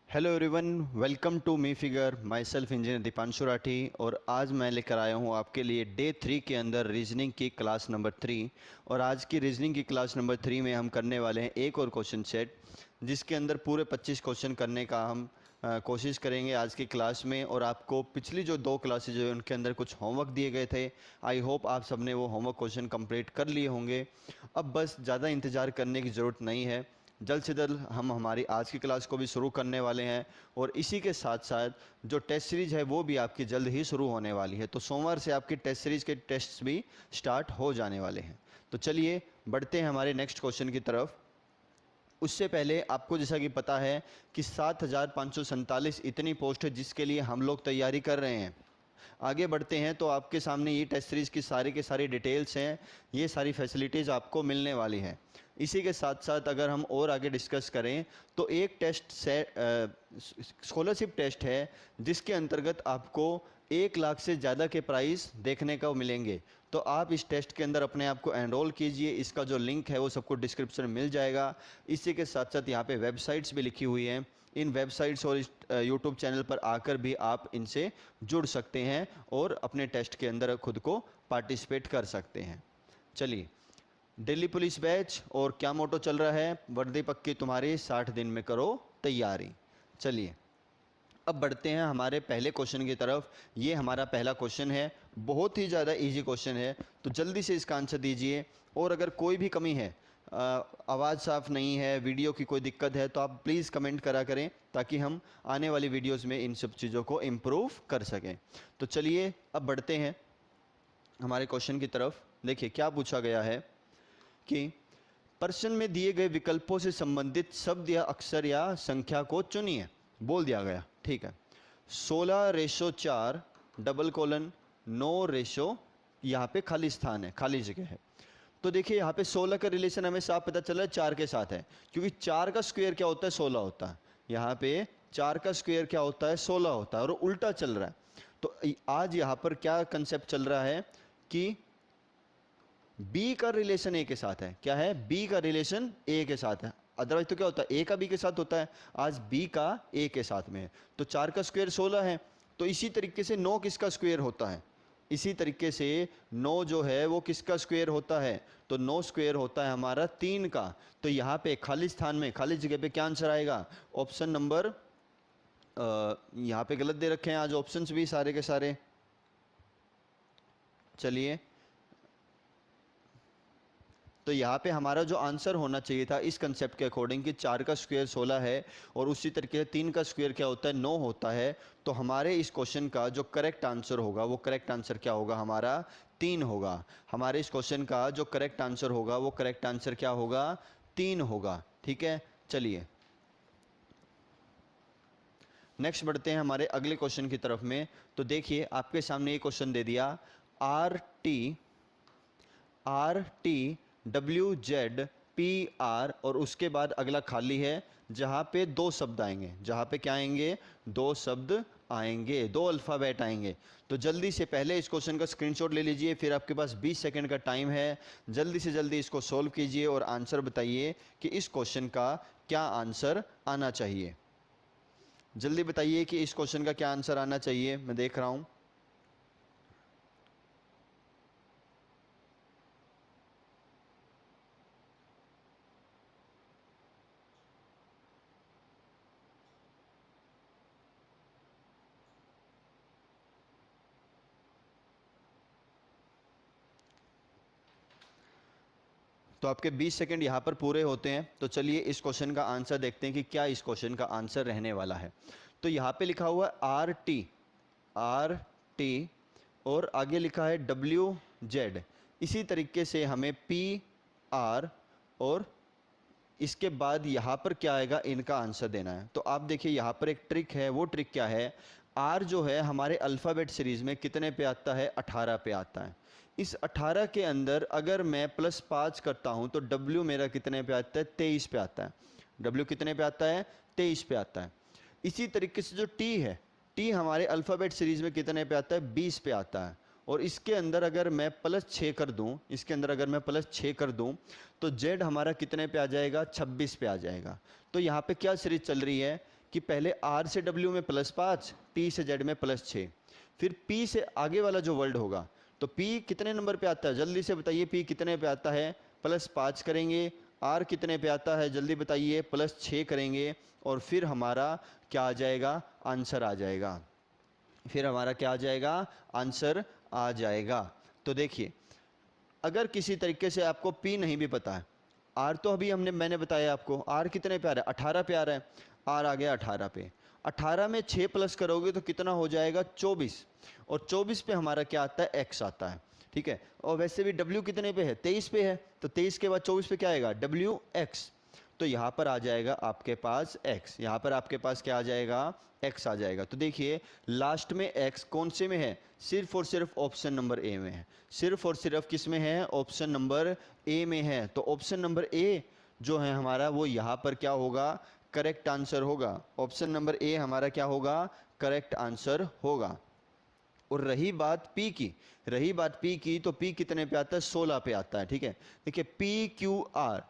Hello everyone, welcome to me figure myself engineer Deepanshu Rathi. और आज मैं लेकर आया हूँ आपके लिए डे 3 के अंदर रीजनिंग की क्लास नंबर 3। और आज की रीजनिंग की क्लास नंबर 3 में हम करने वाले हैं एक और क्वेश्चन सेट, जिसके अंदर पूरे 25 क्वेश्चन करने का हम कोशिश करेंगे आज की क्लास में। और आपको पिछली जो 2 क्लासेज जो है उनके अंदर कुछ होमवर्क दिए गए थे। आई होप आप सबने वो होमवर्क क्वेश्चन कंप्लीट कर लिए होंगे। अब बस ज़्यादा इंतज़ार करने की ज़रूरत नहीं है, जल्द से जल्द हम हमारी आज की क्लास को भी शुरू करने वाले हैं। और इसी के साथ साथ जो टेस्ट सीरीज़ है वो भी आपकी जल्द ही शुरू होने वाली है। तो सोमवार से आपकी टेस्ट सीरीज़ के टेस्ट भी स्टार्ट हो जाने वाले हैं। तो चलिए बढ़ते हैं हमारे नेक्स्ट क्वेश्चन की तरफ। उससे पहले आपको जैसा कि पता है कि 7,547 इतनी पोस्ट है जिसके लिए हम लोग तैयारी कर रहे हैं। आगे बढ़ते हैं तो आपके सामने ये टेस्ट सीरीज़ की सारी के सारी डिटेल्स हैं, ये सारी फैसिलिटीज़ आपको मिलने वाली हैं। इसी के साथ साथ अगर हम और आगे डिस्कस करें तो एक टेस्ट से स्कॉलरशिप टेस्ट है जिसके अंतर्गत आपको 1 लाख से ज़्यादा के प्राइस देखने को मिलेंगे। तो आप इस टेस्ट के अंदर अपने आप को एनरोल कीजिए। इसका जो लिंक है वो सबको डिस्क्रिप्शन में मिल जाएगा। इसी के साथ साथ यहाँ पे वेबसाइट्स भी लिखी हुई हैं। इन वेबसाइट्स और इस यूट्यूब चैनल पर आकर भी आप इनसे जुड़ सकते हैं और अपने टेस्ट के अंदर खुद को पार्टिसिपेट कर सकते हैं। चलिए, दिल्ली पुलिस बैच और क्या मोटो चल रहा है, वर्दी पक्की तुम्हारी 60 दिन में करो तैयारी। चलिए अब बढ़ते हैं हमारे पहले क्वेश्चन की तरफ। ये हमारा पहला क्वेश्चन है, बहुत ही ज़्यादा इजी क्वेश्चन है, तो जल्दी से इसका आंसर दीजिए। और अगर कोई भी कमी है, आवाज़ साफ़ नहीं है, वीडियो की कोई दिक्कत है, तो आप प्लीज़ कमेंट करा करें ताकि हम आने वाली वीडियोज़ में इन सब चीज़ों को इम्प्रूव कर सकें। तो चलिए अब बढ़ते हैं हमारे क्वेश्चन की तरफ। देखिए क्या पूछा गया है कि प्रश्न में दिए गए विकल्पों से संबंधित शब्द या अक्षर या संख्या को चुनिए। बोल दिया गया, ठीक है, 16:4 डबल कोलन 9 यहाँ पे खाली स्थान है, खाली जगह है। तो देखिए यहाँ पे 16 का रिलेशन हमें साफ पता चला है 4 के साथ है, क्योंकि 4 का स्क्वायर क्या होता है, 16 होता है। यहाँ पे 4 का स्क्वायर क्या होता है, 16 होता है, और उल्टा चल रहा है। तो आज यहाँ पर क्या कंसेप्ट चल रहा है कि बी का रिलेशन ए के साथ है। क्या है, बी का रिलेशन ए के साथ है। अदरवाइज तो क्या होता है, ए का बी के साथ होता है, आज बी का ए के साथ में है। तो 4 का स्क्वायर 16 है। तो इसी तरीके से 9 किसका स्क्वायर होता है, इसी तरीके से 9 जो है वो किसका स्क्वायर होता है, तो 9 स्क्वायर होता है हमारा 3 का। तो यहाँ पे खाली स्थान में, खाली जगह पे क्या आंसर आएगा, ऑप्शन नंबर, यहाँ पे गलत दे रखे हैं आज ऑप्शंस भी सारे के सारे। चलिए, तो यहाँ पे हमारा जो आंसर होना चाहिए था इस कंसेप्ट के अकॉर्डिंग कि 4 का स्क्वायर 16 है और उसी तरीके से 3 का स्क्वायर क्या होता है, 9 होता है। तो हमारे इस क्वेश्चन का जो करेक्ट आंसर होगा वो करेक्ट आंसर क्या होगा, हमारा 3 होगा। हमारे इस क्वेश्चन का जो करेक्ट आंसर होगा वो करेक्ट आंसर क्या होगा, 3 होगा। ठीक है, चलिए नेक्स्ट बढ़ते हैं हमारे अगले क्वेश्चन की तरफ में। तो देखिए आपके सामने ये क्वेश्चन दे दिया, RT WZ PR, और उसके बाद अगला खाली है जहाँ पे 2 शब्द आएंगे, जहाँ पे क्या आएंगे, 2 शब्द आएंगे, 2 अल्फ़ाबेट आएंगे। तो जल्दी से पहले इस क्वेश्चन का स्क्रीनशॉट ले लीजिए, फिर आपके पास 20 सेकंड का टाइम है। जल्दी से जल्दी इसको सॉल्व कीजिए और आंसर बताइए कि इस क्वेश्चन का क्या आंसर आना चाहिए। जल्दी बताइए कि इस क्वेश्चन का क्या आंसर आना चाहिए, मैं देख रहा हूँ। तो आपके 20 सेकंड यहाँ पर पूरे होते हैं। तो चलिए इस क्वेश्चन का आंसर देखते हैं कि क्या इस क्वेश्चन का आंसर रहने वाला है। तो यहाँ पे लिखा हुआ है RT और आगे लिखा है WZ। इसी तरीके से हमें PR और इसके बाद यहाँ पर क्या आएगा, इनका आंसर देना है। तो आप देखिए यहाँ पर एक ट्रिक है, वो ट्रिक क्या है, R जो है हमारे अल्फ़ाबेट सीरीज़ में कितने पे आता है, 18 पे आता है। इस 18 के अंदर अगर मैं +5 करता हूँ तो W मेरा कितने पे आता है, 23 पे आता है। W कितने पे आता है, 23 पे आता है। इसी तरीके से जो T है, T हमारे अल्फ़ाबेट सीरीज़ में कितने पे आता है, 20 पे आता है। और इसके अंदर अगर मैं +6 कर दूं, इसके अंदर अगर मैं +6 कर दूं तो Z हमारा कितने पे आ जाएगा, 26 पे आ जाएगा। तो यहाँ पे क्या सीरीज चल रही है कि पहले R से W में +5, T से Z में +6, फिर P से आगे वाला जो वर्ड होगा तो P कितने नंबर पे आता है, जल्दी से बताइए। P कितने पे आता है, +5 करेंगे। R कितने पे आता है, जल्दी बताइए, +6 करेंगे। और फिर हमारा क्या आ जाएगा, आंसर आ जाएगा। फिर हमारा क्या आ जाएगा, आंसर आ जाएगा। तो देखिए, अगर किसी तरीके से आपको P नहीं भी पता है, R तो अभी मैंने बताया आपको, R कितने पे आ रहा है, 18 पे आ रहा है। R आ गया 18 पे, 18 में 6 प्लस करोगे तो कितना हो जाएगा, 24। और 24 पे हमारा क्या आता है, X आता है। ठीक है, और वैसे भी W कितने पे है, 23 पे है, तो 23 के बाद 24 पे क्या आएगा, WX। तो यहाँ पर आ जाएगा आपके पास x, यहाँ पर आपके पास क्या आ जाएगा, x आ जाएगा। तो देखिए लास्ट में x कौन से में है, सिर्फ और सिर्फ ऑप्शन नंबर ए में है, सिर्फ और सिर्फ किस में है, ऑप्शन नंबर ए में है। तो ऑप्शन नंबर ए जो है हमारा वो यहाँ पर क्या होगा, करेक्ट आंसर होगा। ऑप्शन नंबर ए हमारा क्या होगा, करेक्ट आंसर होगा। और रही बात P की, रही बात P की, तो P कितने पे आता है, 16 पे आता है। ठीक है, देखिए PQR,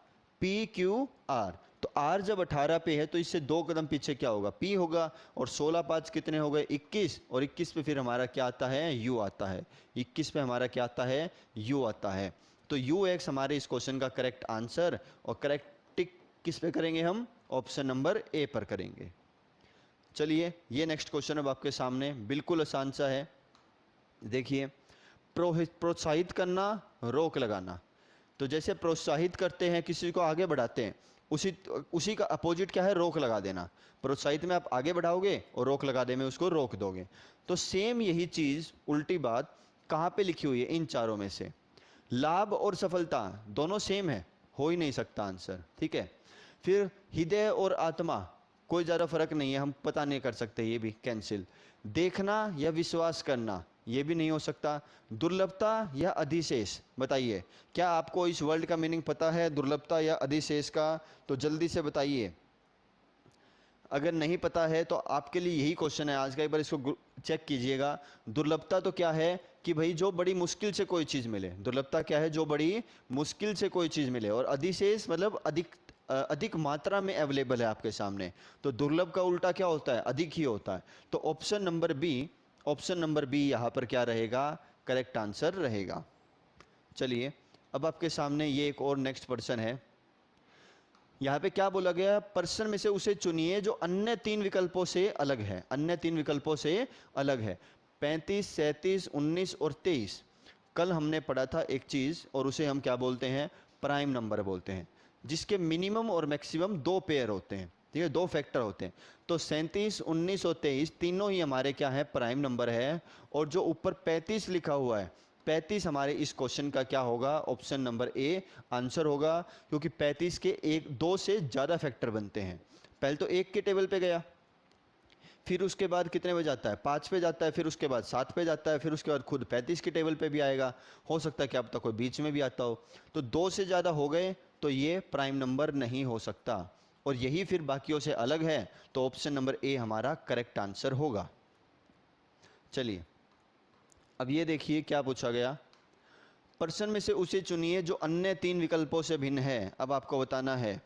PQR, तो R जब 18 पे है तो इससे 2 कदम पीछे क्या होगा, P होगा। और 16 5 कितने हो गए, 21। और 21 पे फिर हमारा क्या आता है, U आता है। 21 पे हमारा क्या आता है, U आता है। तो UX हमारे इस क्वेश्चन का करेक्ट आंसर। और करेक्ट टिक किस पे करेंगे हम, ऑप्शन नंबर ए पर करेंगे। चलिए ये नेक्स्ट क्वेश्चन अब आपके सामने बिल्कुल आसान सा है। देखिए, प्रोत्साहित करना, रोक लगाना। तो जैसे प्रोत्साहित करते हैं, किसी को आगे बढ़ाते हैं, उसी का अपोजिट क्या है, रोक लगा देना। प्रोत्साहित में आप आगे बढ़ाओगे और रोक लगाने में उसको रोक दोगे। तो सेम यही चीज़ उल्टी बात कहाँ पे लिखी हुई है, इन चारों में से। लाभ और सफलता दोनों सेम है, हो ही नहीं सकता आंसर। ठीक है, फिर हृदय और आत्मा कोई ज़्यादा फर्क नहीं है, हम पता नहीं कर सकते, ये भी कैंसिल। देखना या विश्वास करना, ये भी नहीं हो सकता। दुर्लभता या अधिशेष, बताइए क्या आपको इस वर्ड का मीनिंग पता है, दुर्लभता या अधिशेष का, तो जल्दी से बताइए। अगर नहीं पता है तो आपके लिए यही क्वेश्चन है आज का, एक बार इसको चेक कीजिएगा। दुर्लभता तो क्या है कि भाई जो बड़ी मुश्किल से कोई चीज़ मिले, दुर्लभता क्या है, जो बड़ी मुश्किल से कोई चीज़ मिले। और अधिशेष मतलब अधिक मात्रा में अवेलेबल है आपके सामने। तो दुर्लभ का उल्टा क्या होता है, अधिक ही होता है। तो option number B, option number B यहाँ पर क्या रहेगा, करेक्ट आंसर रहेगा। चलिए अब आपके सामने ये एक और नेक्स्ट पर्सन है। यहाँ पे क्या बोला गया, पर्सन में से उसे चुनिए जो अन्य 3 विकल्पों से अलग है, अन्य 3 विकल्पों से अलग है। 35, 37, 19 और 23। कल हमने पढ़ा था एक चीज़, और उसे हम क्या बोलते हैं, प्राइम नंबर बोलते हैं, जिसके मिनिमम और मैक्सिमम 2 पेयर होते हैं। ठीक है, 2 फैक्टर होते हैं। तो 37, 19 और 23 तीनों ही हमारे क्या है, प्राइम नंबर है। और जो ऊपर 35 लिखा हुआ है, 35 हमारे इस क्वेश्चन का क्या होगा, ऑप्शन नंबर ए आंसर होगा। क्योंकि 35 के 2 से ज़्यादा फैक्टर बनते हैं। पहले तो 1 के टेबल पे गया, फिर उसके बाद कितने पे जाता है, 5 पे जाता है, फिर उसके बाद 7 पे जाता है, फिर उसके बाद खुद 35 के टेबल पे भी आएगा। हो सकता है कि अब तक कोई बीच में भी आता हो। तो 2 से ज़्यादा हो गए तो ये प्राइम नंबर नहीं हो सकता, और यही फिर बाकियों से अलग है। तो ऑप्शन नंबर ए हमारा करेक्ट आंसर होगा। चलिए अब ये देखिए क्या पूछा गया, पर्सन में से उसे चुनिए जो अन्य 3 विकल्पों से भिन्न है। अब आपको बताना है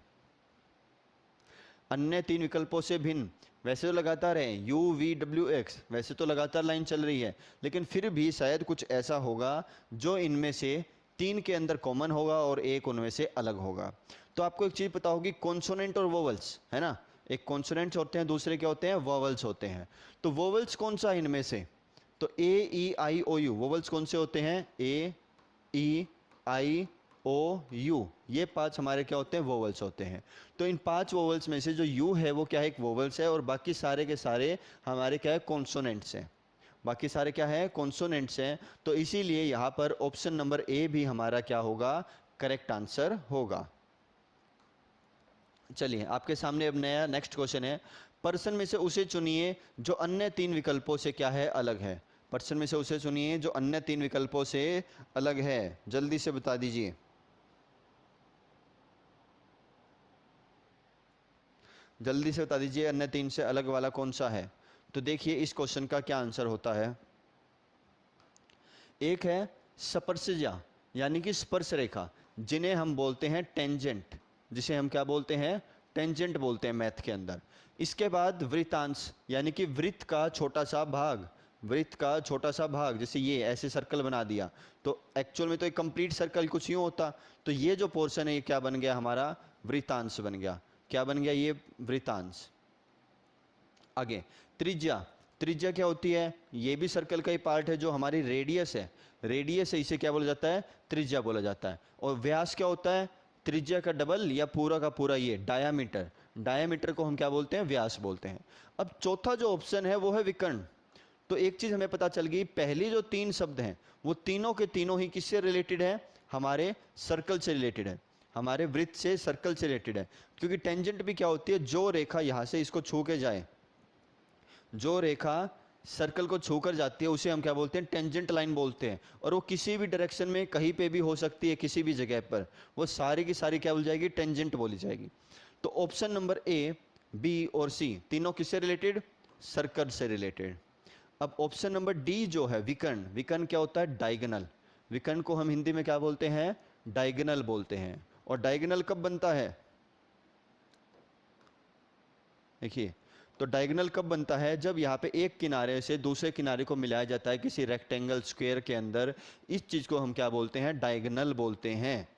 अन्य 3 विकल्पों से भिन्न। वैसे तो लगातार है UVWX, वैसे तो लगातार लाइन चल रही है, लेकिन फिर भी शायद कुछ ऐसा होगा जो इनमें से 3 के अंदर कॉमन होगा और एक उनमें से अलग होगा। तो आपको एक चीज़ पता होगी, कॉन्सोनेंट और वोवल्स, है ना। एक कॉन्सोनेंट्स होते हैं, दूसरे क्या होते हैं, वोवल्स होते हैं। तो वोवल्स कौन सा है इनमें से, तो AEIOU वोवल्स कौन से होते हैं, AEIOU, ये 5 हमारे क्या होते हैं, वोवल्स होते हैं। तो इन 5 वोवल्स में से जो U है वो क्या है, एक वोवल्स है, और बाकी सारे के सारे हमारे क्या है, कॉन्सोनेंट्स हैं। बाकी सारे क्या है, कॉन्सोनेंट्स हैं। तो इसीलिए यहाँ पर ऑप्शन नंबर ए भी हमारा क्या होगा, करेक्ट आंसर होगा। चलिए आपके सामने अब नया नेक्स्ट क्वेश्चन है, पर्सन में से उसे चुनिए जो अन्य 3 विकल्पों से क्या है, अलग है। पर्सन में से उसे चुनिए जो अन्य 3 विकल्पों से अलग है, जल्दी से बता दीजिए। जल्दी से बता दीजिए अन्य 3 से अलग वाला कौन सा है। तो देखिए इस क्वेश्चन का क्या आंसर होता है। एक है स्पर्शजा, यानी कि स्पर्श रेखा, जिन्हें हम बोलते हैं टेंजेंट, जिसे हम क्या बोलते हैं, टेंजेंट बोलते हैं मैथ के अंदर। इसके बाद वृत्तांश यानी कि वृत्त का छोटा सा भाग, वृत्त का छोटा सा भाग, जैसे ये ऐसे सर्कल बना दिया तो एक्चुअल में तो एक कंप्लीट सर्कल कुछ यूँ होता, तो ये जो पोर्शन है ये क्या बन गया हमारा, वृत्तांश बन गया। क्या बन गया, ये वृत्तांश। आगे त्रिज्या, त्रिज्या क्या होती है, ये भी सर्कल का ही पार्ट है। जो हमारी रेडियस है, रेडियस है, इसे क्या बोला जाता है, त्रिज्या बोला जाता है। और व्यास क्या होता है, त्रिज्या का डबल या पूरा का पूरा, ये डायामीटर, डायामीटर को हम क्या बोलते हैं, व्यास बोलते हैं। अब चौथा जो ऑप्शन है वो है विकर्ण। तो एक चीज हमें पता चल गई, पहली जो तीन शब्द हैं वो तीनों के तीनों ही किससे रिलेटेड है, हमारे सर्कल से रिलेटेड है, हमारे वृत्त से, सर्कल से रिलेटेड है। क्योंकि टेंजेंट भी क्या होती है, जो रेखा यहां से इसको छू के जाए, जो रेखा सर्कल को छूकर जाती है उसे हम क्या बोलते हैं, टेंजेंट लाइन बोलते हैं। और वो किसी भी डायरेक्शन में कहीं पे भी हो सकती है, किसी भी जगह पर, वो सारी की सारी क्या बोली जाएगी, टेंजेंट बोली जाएगी। तो ऑप्शन नंबर ए, बी और सी तीनों किससे रिलेटेड, सर्कल से रिलेटेड। अब ऑप्शन नंबर डी जो है विकर्ण, विकर्ण क्या होता है, डायगोनल। विकर्ण को हम हिंदी में क्या बोलते हैं, डायगोनल बोलते हैं। और डायगोनल कब बनता है, देखिए, तो डायगोनल कब बनता है, जब यहाँ पे एक किनारे से दूसरे किनारे को मिलाया जाता है किसी रेक्टेंगल स्क्वायर के अंदर। इस चीज को हम क्या बोलते हैं, डायगोनल बोलते हैं,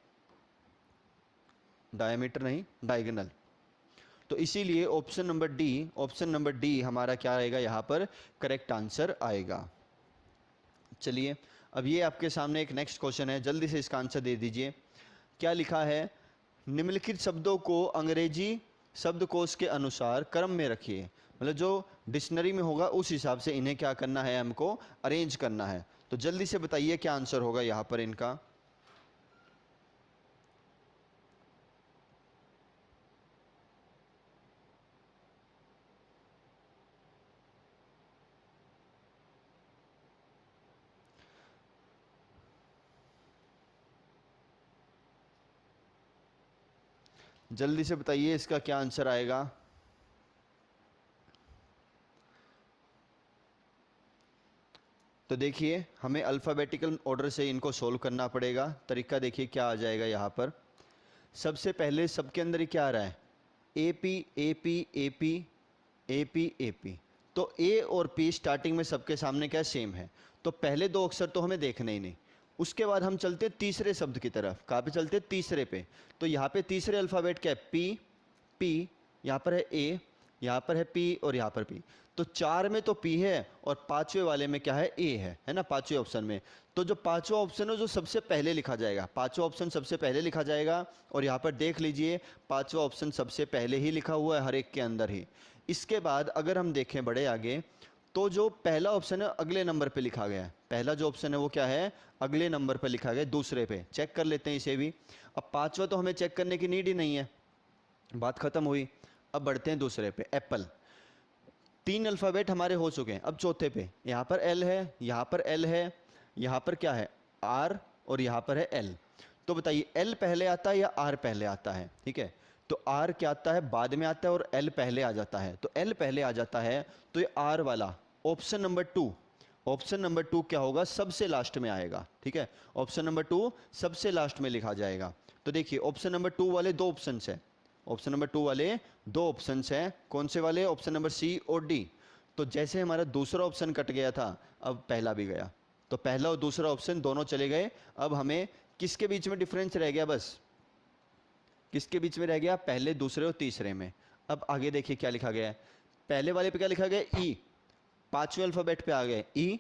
डायमीटर नहीं, डायगोनल। तो इसीलिए option number D, option number D हमारा क्या रहेगा, यहाँ पर करेक्ट आंसर आएगा। चलिए अब ये आपके सामने एक नेक्स्ट क्वेश्चन है, जल्दी से इसका आंसर दे दीजिए। क्या लिखा है, निम्नलिखित शब्दों को अंग्रेजी शब्दकोश के अनुसार क्रम में रखिए। मतलब जो डिक्शनरी में होगा उस हिसाब से इन्हें क्या करना है, हमको अरेंज करना है। तो जल्दी से बताइए क्या आंसर होगा यहाँ पर इनका। जल्दी से बताइए इसका क्या आंसर आएगा। तो देखिए हमें अल्फ़ाबेटिकल ऑर्डर से इनको सोल्व करना पड़ेगा। तरीका देखिए क्या आ जाएगा यहाँ पर। सबसे पहले सबके अंदर ही क्या आ रहा है, A P A P A P A P A P. तो ए और पी स्टार्टिंग में सबके सामने क्या सेम है, तो पहले दो अक्षर तो हमें देखने ही नहीं। उसके बाद हम चलते तीसरे शब्द की तरफ, कहाँ पे चलते, तीसरे पे। तो यहाँ पे तीसरे अल्फ़ाबेट क्या है, पी, पी, यहाँ पर है ए, यहाँ पर है पी और यहाँ पर पी। तो चार में तो पी है और पांचवे वाले में क्या है, ए है ना, पांचवें ऑप्शन में। तो जो पांचवा ऑप्शन है जो सबसे पहले लिखा जाएगा, पांचवा ऑप्शन सबसे पहले लिखा जाएगा। और यहाँ पर देख लीजिए पांचवा ऑप्शन सबसे पहले ही लिखा हुआ है हर एक के अंदर ही। इसके बाद अगर हम देखें बड़े आगे, तो जो पहला ऑप्शन है अगले नंबर पे लिखा गया है, पहला जो ऑप्शन है वो क्या है, अगले नंबर पे लिखा गया, दूसरे पे। चेक कर लेते हैं इसे भी। अब पांचवा तो हमें चेक करने की नीड ही नहीं है, बात खत्म हुई। अब बढ़ते हैं दूसरे पे, एप्पल। तीन अल्फ़ाबेट हमारे हो चुके हैं, अब चौथे पे यहाँ पर एल है, यहाँ पर एल है, यहाँ पर क्या है, आर, और यहाँ पर है एल। तो बताइए एल पहले आता है या आर पहले आता है, ठीक है। तो आर क्या आता है, बाद में आता है, और एल पहले आ जाता है। तो एल पहले आ जाता है तो ये आर वाला option number two, option number two क्या होगा, सबसे लास्ट में आएगा, ठीक है। ऑप्शन नंबर टू सबसे लास्ट में लिखा जाएगा। तो देखिए ऑप्शन नंबर टू वाले दो ऑप्शन है, ऑप्शन नंबर टू वाले दो ऑप्शन हैं, कौन से वाले, ऑप्शन नंबर सी और डी। तो जैसे हमारा दूसरा ऑप्शन कट गया था, अब पहला भी गया, तो पहला और दूसरा ऑप्शन दोनों चले गए। अब हमें किसके बीच में डिफरेंस रह गया, बस किसके बीच में रह गया, पहले, दूसरे और तीसरे में। अब आगे देखिए क्या लिखा गया है, पहले वाले पे क्या लिखा गया, ई, पांचवें अल्फाबेट पे आ गए ई,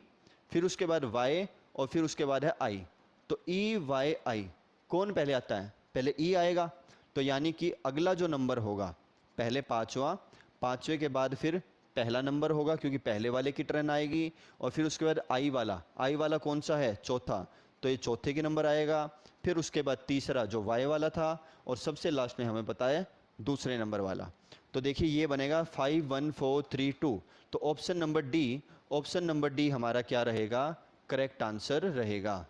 फिर उसके बाद वाई, और फिर उसके बाद है आई। तो ई वाई आई, कौन पहले आता है, पहले ई आएगा। तो यानी कि अगला जो नंबर होगा, पहले पांचवा, पांचवे के बाद फिर पहला नंबर होगा क्योंकि पहले वाले की टर्न आएगी, और फिर उसके बाद आई वाला, आई वाला कौन सा है, चौथा, तो ये चौथे के नंबर आएगा। फिर उसके बाद तीसरा जो वाई वाला था, और सबसे लास्ट में हमें पता है दूसरे नंबर वाला। तो देखिए ये बनेगा 5 1 4 3 2। तो option number D, option number D हमारा क्या रहेगा, करेक्ट आंसर रहेगा।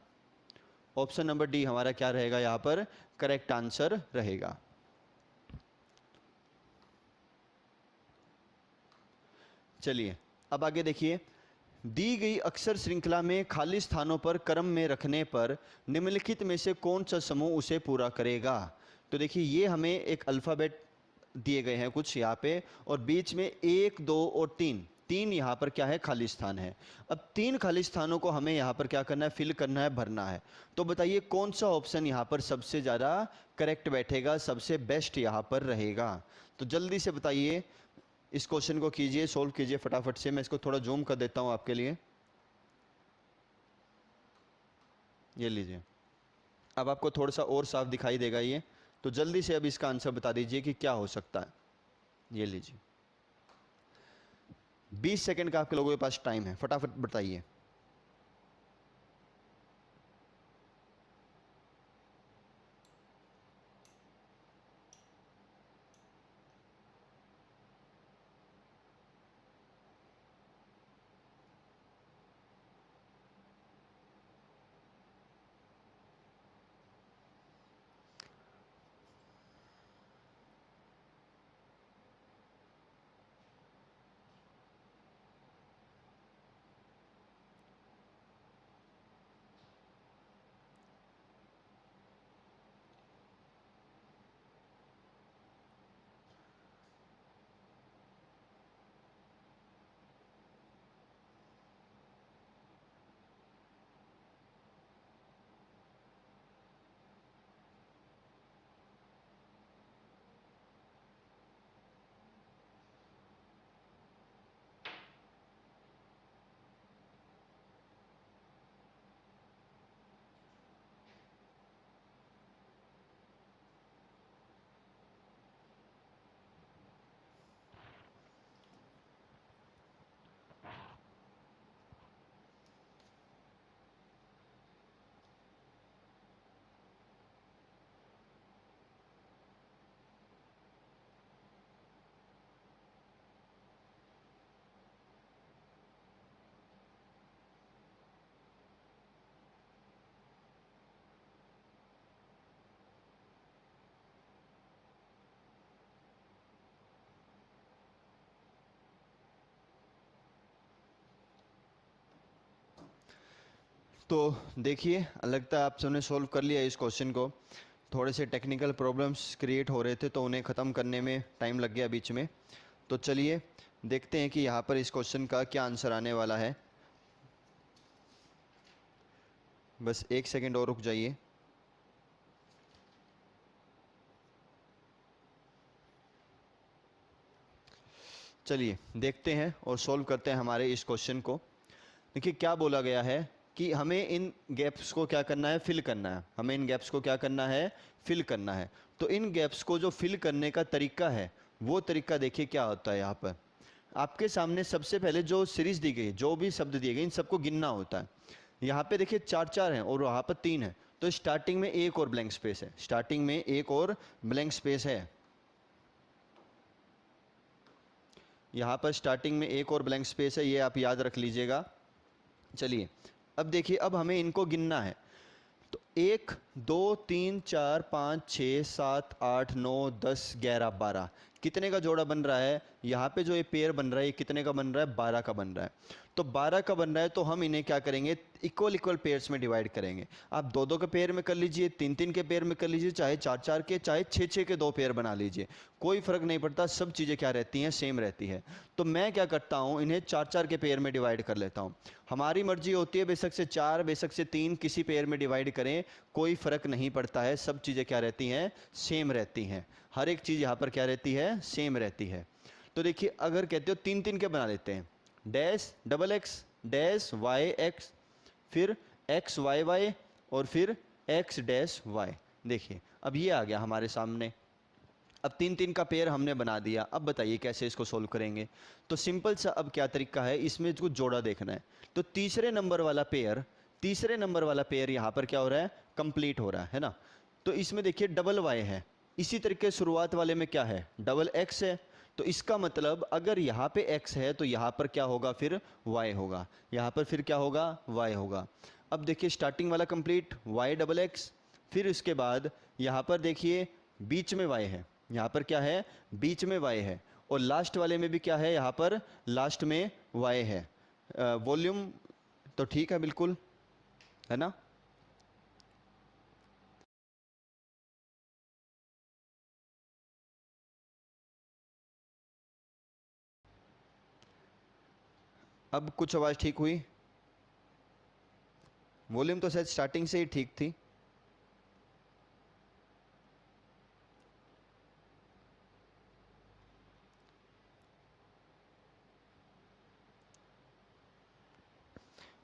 ऑप्शन नंबर डी हमारा क्या रहेगा, यहाँ पर करेक्ट आंसर रहेगा। चलिए अब आगे देखिए, दी गई अक्षर श्रृंखला में खाली स्थानों पर क्रम में रखने पर निम्नलिखित में से कौन सा समूह उसे पूरा करेगा। तो देखिए ये हमें एक अल्फ़ाबेट दिए गए हैं कुछ यहाँ पे, और बीच में 1 2 और 3, तीन यहाँ पर क्या है, खाली स्थान है। अब तीन खाली स्थानों को हमें यहाँ पर क्या करना है, फिल करना है, भरना है। तो बताइए कौन सा ऑप्शन यहाँ पर सबसे ज़्यादा करेक्ट बैठेगा, सबसे बेस्ट यहाँ पर रहेगा। तो जल्दी से बताइए, इस क्वेश्चन को कीजिए, सोल्व कीजिए फटाफट से। मैं इसको थोड़ा जूम कर देता हूँ आपके लिए। ये लीजिए, अब आपको थोड़ा सा और साफ दिखाई देगा ये। तो जल्दी से अब इसका आंसर बता दीजिए कि क्या हो सकता है। ये लीजिए, 20 सेकंड का आपके लोगों के पास टाइम है, फटाफट बताइए। तो देखिए, लगता है आप सबने सोल्व कर लिया इस क्वेश्चन को। थोड़े से टेक्निकल प्रॉब्लम्स क्रिएट हो रहे थे तो उन्हें ख़त्म करने में टाइम लग गया बीच में। तो चलिए देखते हैं कि यहाँ पर इस क्वेश्चन का क्या आंसर आने वाला है। बस एक सेकंड और रुक जाइए। चलिए देखते हैं और सोल्व करते हैं हमारे इस क्वेश्चन को। देखिए क्या बोला गया है कि हमें इन गैप्स को क्या करना है, फिल करना है। हमें इन गैप्स को क्या करना है, फिल करना है। तो इन गैप्स को जो फिल करने का तरीका है, वो तरीका देखिए क्या होता है। यहाँ पर आपके सामने सबसे पहले जो सीरीज दी गई, जो भी शब्द दिए गए, इन सबको गिनना होता है। यहाँ पे देखिए चार चार हैं और वहाँ पर तीन है, तो स्टार्टिंग में एक और ब्लैंक स्पेस है। स्टार्टिंग में एक और ब्लैंक स्पेस है। यहाँ पर स्टार्टिंग में एक और ब्लैंक स्पेस है, ये आप याद रख लीजिएगा। चलिए अब देखिए, अब हमें इनको गिनना है। तो 1 2 3 4 5 6 7 8 9 10 11 12, कितने का जोड़ा बन रहा है। यहाँ पे जो ये पेयर बन रहा है, ये कितने का बन रहा है, 12 का बन रहा है। तो 12 का बन रहा है, तो हम इन्हें क्या करेंगे, इक्वल इक्वल पेयर्स में डिवाइड करेंगे। आप दो दो के पेयर में कर लीजिए, तीन तीन के पेयर में कर लीजिए, चाहे चार चार के, चाहे छः छः के दो पेयर बना लीजिए, कोई फर्क नहीं पड़ता। सब चीज़ें क्या रहती हैं, सेम रहती है। तो मैं क्या करता हूँ, इन्हें चार चार के पेयर में डिवाइड कर लेता हूँ। हमारी मर्जी होती है, बेशक से चार, बेशक से तीन, किसी पेयर में डिवाइड करें, कोई फर्क नहीं पड़ता है। सब चीज़ें क्या रहती हैं, सेम रहती हैं। हर एक चीज़ यहाँ पर क्या रहती है, सेम रहती है। तो देखिए, अगर कहते हो तीन तीन के बना लेते हैं, dash double x dash y x, फिर एक्स वाई वाई, और फिर एक्स डैश वाई। देखिए अब ये आ गया हमारे सामने। अब तीन तीन का पेयर हमने बना दिया। अब बताइए कैसे इसको सोल्व करेंगे। तो सिंपल सा अब क्या तरीका है, इसमें कुछ जोड़ा देखना है। तो तीसरे नंबर वाला पेयर यहाँ पर क्या हो रहा है, कंप्लीट हो रहा है ना। तो इसमें देखिए डबल वाई है। इसी तरीके शुरुआत वाले में क्या है, डबल एक्स है। तो इसका मतलब अगर यहाँ पे x है तो यहाँ पर क्या होगा, फिर y होगा। यहाँ पर फिर क्या होगा, y होगा। अब देखिए स्टार्टिंग वाला कंप्लीट, y डबल एक्स, फिर इसके बाद यहाँ पर देखिए बीच में y है। यहाँ पर क्या है, बीच में y है। और लास्ट वाले में भी क्या है, यहाँ पर लास्ट में y है। वॉल्यूम तो ठीक है बिल्कुल, है ना। अब कुछ आवाज़ ठीक हुई? वॉल्यूम तो शायद स्टार्टिंग से ही ठीक थी।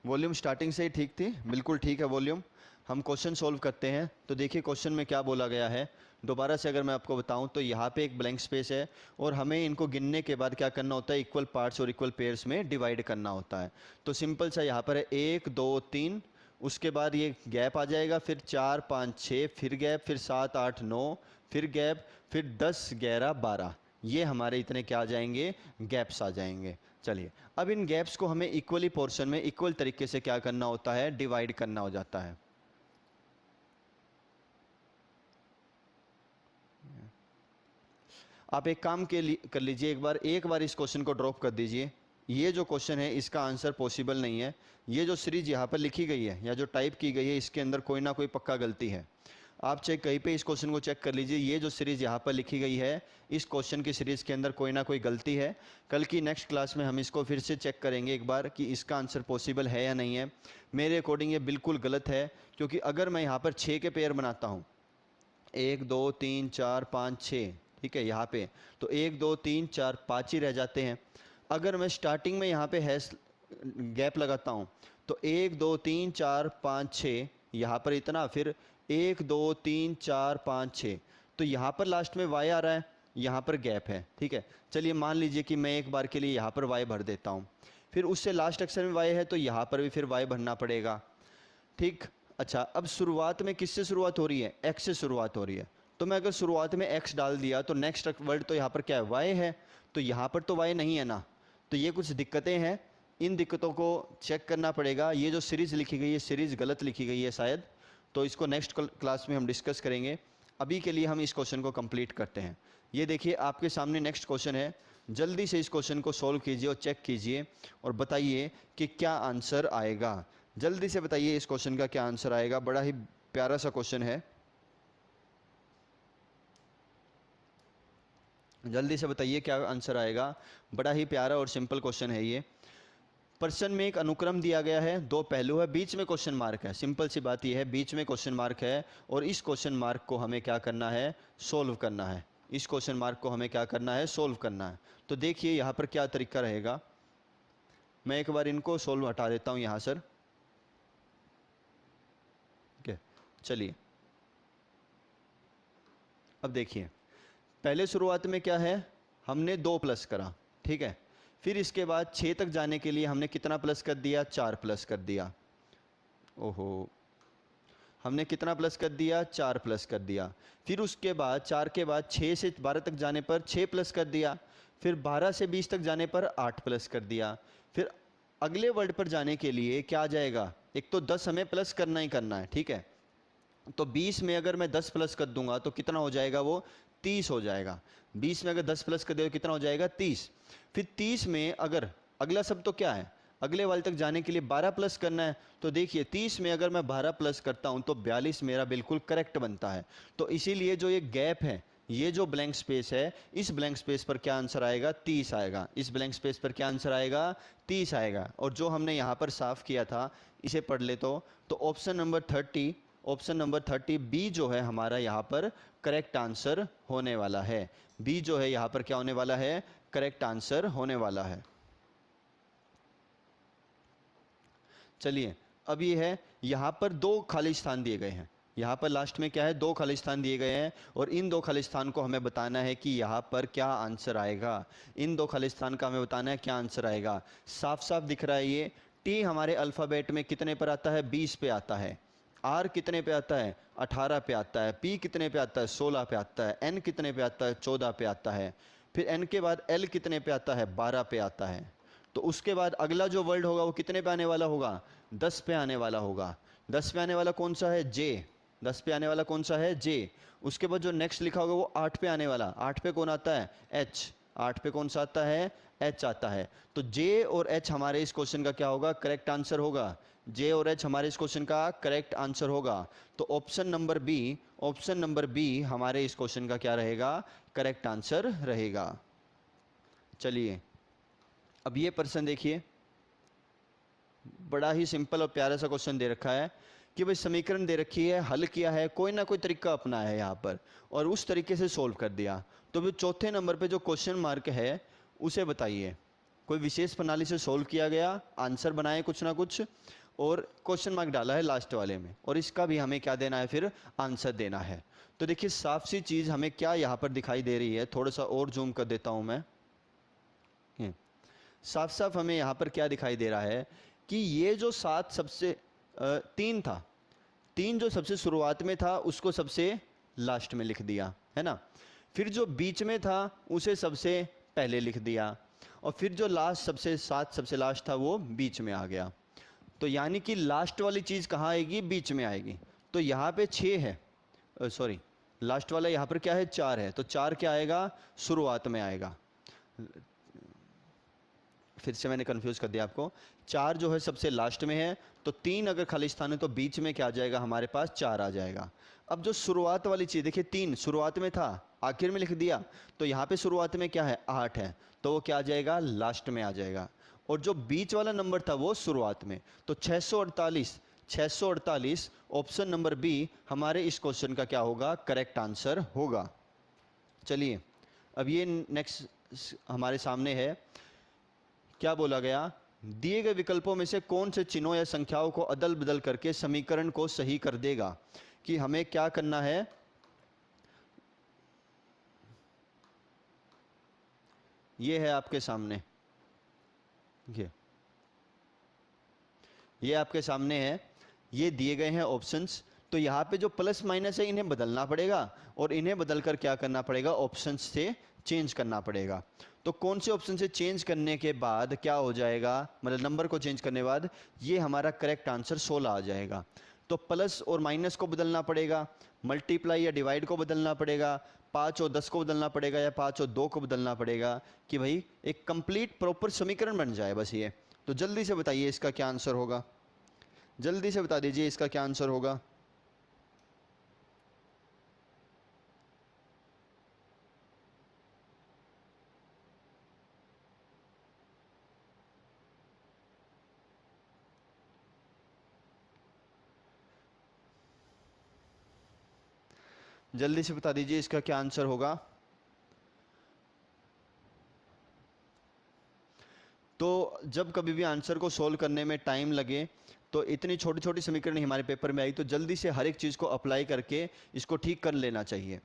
वॉल्यूम स्टार्टिंग से ही ठीक थी, बिल्कुल ठीक है वॉल्यूम। हम क्वेश्चन सॉल्व करते हैं। तो देखिए क्वेश्चन में क्या बोला गया है, दोबारा से अगर मैं आपको बताऊं तो यहाँ पे एक ब्लैंक स्पेस है और हमें इनको गिनने के बाद क्या करना होता है, इक्वल पार्ट्स और इक्वल पेयर्स में डिवाइड करना होता है। तो सिंपल सा यहाँ पर है 1 2 3, उसके बाद ये गैप आ जाएगा, फिर 4 5 6, फिर गैप, फिर 7 8 9, फिर गैप, फिर 10 11 12। ये हमारे इतने क्या आ जाएंगे, गैप्स आ जाएंगे। चलिए अब इन गैप्स को हमें इक्वली पोर्शन में इक्वल तरीके से क्या करना होता है, डिवाइड करना हो जाता है। आप एक काम के लिए कर लीजिए, एक बार इस क्वेश्चन को ड्रॉप कर दीजिए। ये जो क्वेश्चन है इसका आंसर पॉसिबल नहीं है। ये जो सीरीज यहाँ पर लिखी गई है या जो टाइप की गई है इसके अंदर कोई ना कोई पक्का गलती है। आप चेक कहीं पे इस क्वेश्चन को चेक कर लीजिए, ये जो सीरीज़ यहाँ पर लिखी गई है इस क्वेश्चन की सीरीज़ के अंदर कोई ना कोई गलती है। कल की नेक्स्ट क्लास में हम इसको फिर से चेक करेंगे एक बार कि इसका आंसर पॉसिबल है या नहीं है। मेरे अकॉर्डिंग ये बिल्कुल गलत है, क्योंकि अगर मैं यहाँ पर 6 के पेयर बनाता हूँ, 1 2 3 4 5 6, ठीक है यहाँ पे, तो 1 2 3 4 5 ही रह जाते हैं। अगर मैं स्टार्टिंग में यहाँ पे हैश गैप लगाता हूँ तो 1 2 3 4 5 6, यहाँ पर इतना, फिर 1 2 3 4 5 6, तो यहाँ पर लास्ट में y आ रहा है, यहाँ पर गैप है। ठीक है, चलिए मान लीजिए कि मैं एक बार के लिए यहाँ पर y भर देता हूँ, फिर उससे लास्ट अक्षर में y है तो यहाँ पर भी फिर y भरना पड़ेगा। ठीक, अच्छा अब शुरुआत में किससे शुरुआत हो रही है, x से शुरुआत हो रही है। तो मैं अगर शुरुआत में x डाल दिया तो नेक्स्ट वर्ड तो यहाँ पर क्या है, y है, तो यहाँ पर तो y नहीं है ना। तो ये कुछ दिक्कतें हैं, इन दिक्कतों को चेक करना पड़ेगा। ये जो सीरीज़ लिखी गई है सीरीज़ गलत लिखी गई है शायद, तो इसको नेक्स्ट क्लास में हम डिस्कस करेंगे। अभी के लिए हम इस क्वेश्चन को कंप्लीट करते हैं। ये देखिए आपके सामने नेक्स्ट क्वेश्चन है, जल्दी से इस क्वेश्चन को सॉल्व कीजिए और चेक कीजिए और बताइए कि क्या आंसर आएगा। जल्दी से बताइए इस क्वेश्चन का क्या आंसर आएगा, बड़ा ही प्यारा सा क्वेश्चन है। जल्दी से बताइए क्या आंसर आएगा, बड़ा ही प्यारा और सिंपल क्वेश्चन है ये। प्रश्न में एक अनुक्रम दिया गया है, दो पहलू है, बीच में क्वेश्चन मार्क है। सिंपल सी बात यह है, बीच में क्वेश्चन मार्क है और इस क्वेश्चन मार्क को हमें क्या करना है, सोल्व करना है। इस क्वेश्चन मार्क को हमें क्या करना है, सोल्व करना है। तो देखिए यहाँ पर क्या तरीका रहेगा, मैं एक बार इनको सोल्व हटा देता हूँ यहाँ सर। ठीक है, चलिए अब देखिए, पहले शुरुआत में क्या है, हमने 2 प्लस करा, ठीक है, फिर इसके बाद 6 तक जाने के लिए हमने कितना प्लस कर दिया, 4 प्लस कर दिया। ओहो, हमने कितना प्लस कर दिया, 4 प्लस कर दिया। फिर उसके बाद 4 के बाद 6 से 12 तक जाने पर 6 प्लस कर दिया। फिर 12 से 20 तक जाने पर 8 प्लस कर दिया। फिर अगले वर्ड पर जाने के लिए क्या आ जाएगा, एक तो 10 हमें प्लस करना ही करना है, ठीक है, तो 20 में अगर मैं 10 प्लस कर दूंगा तो कितना हो जाएगा, वो 30 हो जाएगा। 20 में अगर 10 प्लस कर दे तो कितना हो जाएगा, 30। फिर 30 में अगर अगला शब्द तो क्या है, अगले वाले तक जाने के लिए 12 प्लस करना है। तो देखिए 30 में अगर मैं 12 प्लस करता हूं तो 42 मेरा बिल्कुल करेक्ट बनता है। तो इसीलिए जो ये गैप है, ये जो ब्लैंक स्पेस है, इस ब्लैंक स्पेस पर क्या आंसर आएगा, 30 आएगा। इस ब्लैंक स्पेस पर क्या आंसर आएगा, 30 आएगा। और जो हमने यहाँ पर साफ किया था इसे पढ़ ले तो option number 30, option number 30 B जो है हमारा यहाँ पर करेक्ट आंसर होने वाला है। बी जो है यहाँ पर क्या होने वाला है, करेक्ट आंसर होने वाला है। चलिए अब ये है, यहाँ पर 2 खाली स्थान दिए गए हैं, यहाँ पर लास्ट में क्या है, 2 खाली स्थान दिए गए हैं और इन 2 खाली स्थान को हमें बताना है कि यहाँ पर क्या आंसर आएगा। इन 2 खाली स्थान का हमें बताना है क्या आंसर आएगा। साफ साफ दिख रहा है ये, टी हमारे अल्फ़ाबेट में कितने पर आता है, 20 पे आता है। आर कितने पे आता है, 18 पे आता है। पी कितने पे आता है, 16 पे आता है। एन कितने पे आता है, 14 पे आता है। फिर एन के बाद एल कितने पे आता है, 12 पे आता है। तो उसके बाद अगला जो वर्ड होगा वो कितने पे आने वाला होगा, 10 पे आने वाला होगा। 10 पे आने वाला कौन सा है, जे। 10 पे आने वाला कौन सा है, जे। उसके बाद जो नेक्स्ट लिखा होगा वो 8 पे आने वाला। 8 पे कौन आता है, एच। 8 पे कौन सा आता है, एच आता है। तो जे और एच हमारे इस क्वेश्चन का क्या होगा, करेक्ट आंसर होगा। जे और एच हमारे इस क्वेश्चन का करेक्ट आंसर होगा। तो option number B, option number B हमारे इस क्वेश्चन का क्या रहेगा, करेक्ट आंसर रहेगा। चलिए अब ये प्रश्न देखिए, बड़ा ही सिंपल और प्यारा सा क्वेश्चन दे रखा है कि भाई समीकरण दे रखी है, हल किया है, कोई ना कोई तरीका अपना है यहाँ पर और उस तरीके से सोल्व कर दिया। तो फिर चौथे नंबर पे जो क्वेश्चन मार्क है उसे बताइए। कोई विशेष प्रणाली से सोल्व किया गया, आंसर बनाए कुछ ना कुछ और क्वेश्चन मार्क डाला है लास्ट वाले में, और इसका भी हमें क्या देना है, फिर आंसर देना है। तो देखिए साफ सी चीज़ हमें क्या यहाँ पर दिखाई दे रही है, थोड़ा सा और जूम कर देता हूँ मैं। साफ साफ हमें यहाँ पर क्या दिखाई दे रहा है कि ये जो 7 सबसे 3 था, 3 जो सबसे शुरुआत में था उसको सबसे लास्ट में लिख दिया है ना, फिर जो बीच में था उसे सबसे पहले लिख दिया, और फिर जो लास्ट सबसे 7 सबसे लास्ट था वो बीच में आ गया। तो यानी कि लास्ट वाली चीज़ कहाँ आएगी, बीच में आएगी। तो यहाँ पे 6 है, सॉरी लास्ट वाला यहाँ पर क्या है, 4 है, तो 4 क्या आएगा, शुरुआत में आएगा। फिर से मैंने कंफ्यूज कर दिया आपको, 4 जो है सबसे लास्ट में है, तो 3 अगर खाली स्थान है तो बीच में क्या आ जाएगा, हमारे पास 4 आ जाएगा। अब जो शुरुआत वाली चीज़ देखिए, 3 शुरुआत में था, आखिर में लिख दिया, तो यहाँ पे शुरुआत में क्या है, 8 है, तो वो क्या आ जाएगा, लास्ट में आ जाएगा। और जो बीच वाला नंबर था वो शुरुआत में, तो 648 ऑप्शन नंबर बी हमारे इस क्वेश्चन का क्या होगा, करेक्ट आंसर होगा। चलिए अब ये नेक्स्ट हमारे सामने है, क्या बोला गया, दिए गए विकल्पों में से कौन से चिन्हों या संख्याओं को अदल बदल करके समीकरण को सही कर देगा। कि हमें क्या करना है, ये है आपके सामने, ये आपके सामने है, ये दिए गए हैं ऑप्शंस। तो यहाँ पे जो प्लस माइनस है इन्हें बदलना पड़ेगा, और इन्हें बदलकर क्या करना पड़ेगा, ऑप्शंस से चेंज करना पड़ेगा। तो कौन से ऑप्शन से चेंज करने के बाद क्या हो जाएगा, मतलब नंबर को चेंज करने के बाद ये हमारा करेक्ट आंसर 16 आ जाएगा। तो प्लस और माइनस को बदलना पड़ेगा, मल्टीप्लाई या डिवाइड को बदलना पड़ेगा, 5 और 10 को बदलना पड़ेगा, या 5 और 2 को बदलना पड़ेगा, कि भाई एक कंप्लीट प्रॉपर समीकरण बन जाए बस ये। तो जल्दी से बताइए इसका क्या आंसर होगा, जल्दी से बता दीजिए इसका क्या आंसर होगा। जल्दी से बता दीजिए इसका क्या आंसर होगा। तो जब कभी भी आंसर को सोल्व करने में टाइम लगे, तो इतनी छोटी छोटी समीकरण हमारे पेपर में आई, तो जल्दी से हर एक चीज़ को अप्लाई करके इसको ठीक कर लेना चाहिए।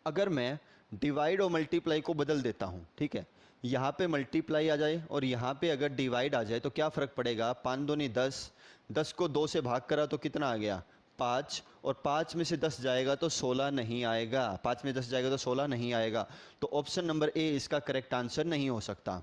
अगर मैं डिवाइड और मल्टीप्लाई को बदल देता हूँ, ठीक है, यहाँ पे मल्टीप्लाई आ जाए और यहाँ पे अगर डिवाइड आ जाए तो क्या फ़र्क पड़ेगा, 5 दूनी 10, 10 को 2 से भाग करा तो कितना आ गया, 5, और 5 में से 10 जाएगा तो 16 नहीं आएगा, 5 में 10 जाएगा तो 16 नहीं आएगा। तो ऑप्शन नंबर ए इसका करेक्ट आंसर नहीं हो सकता।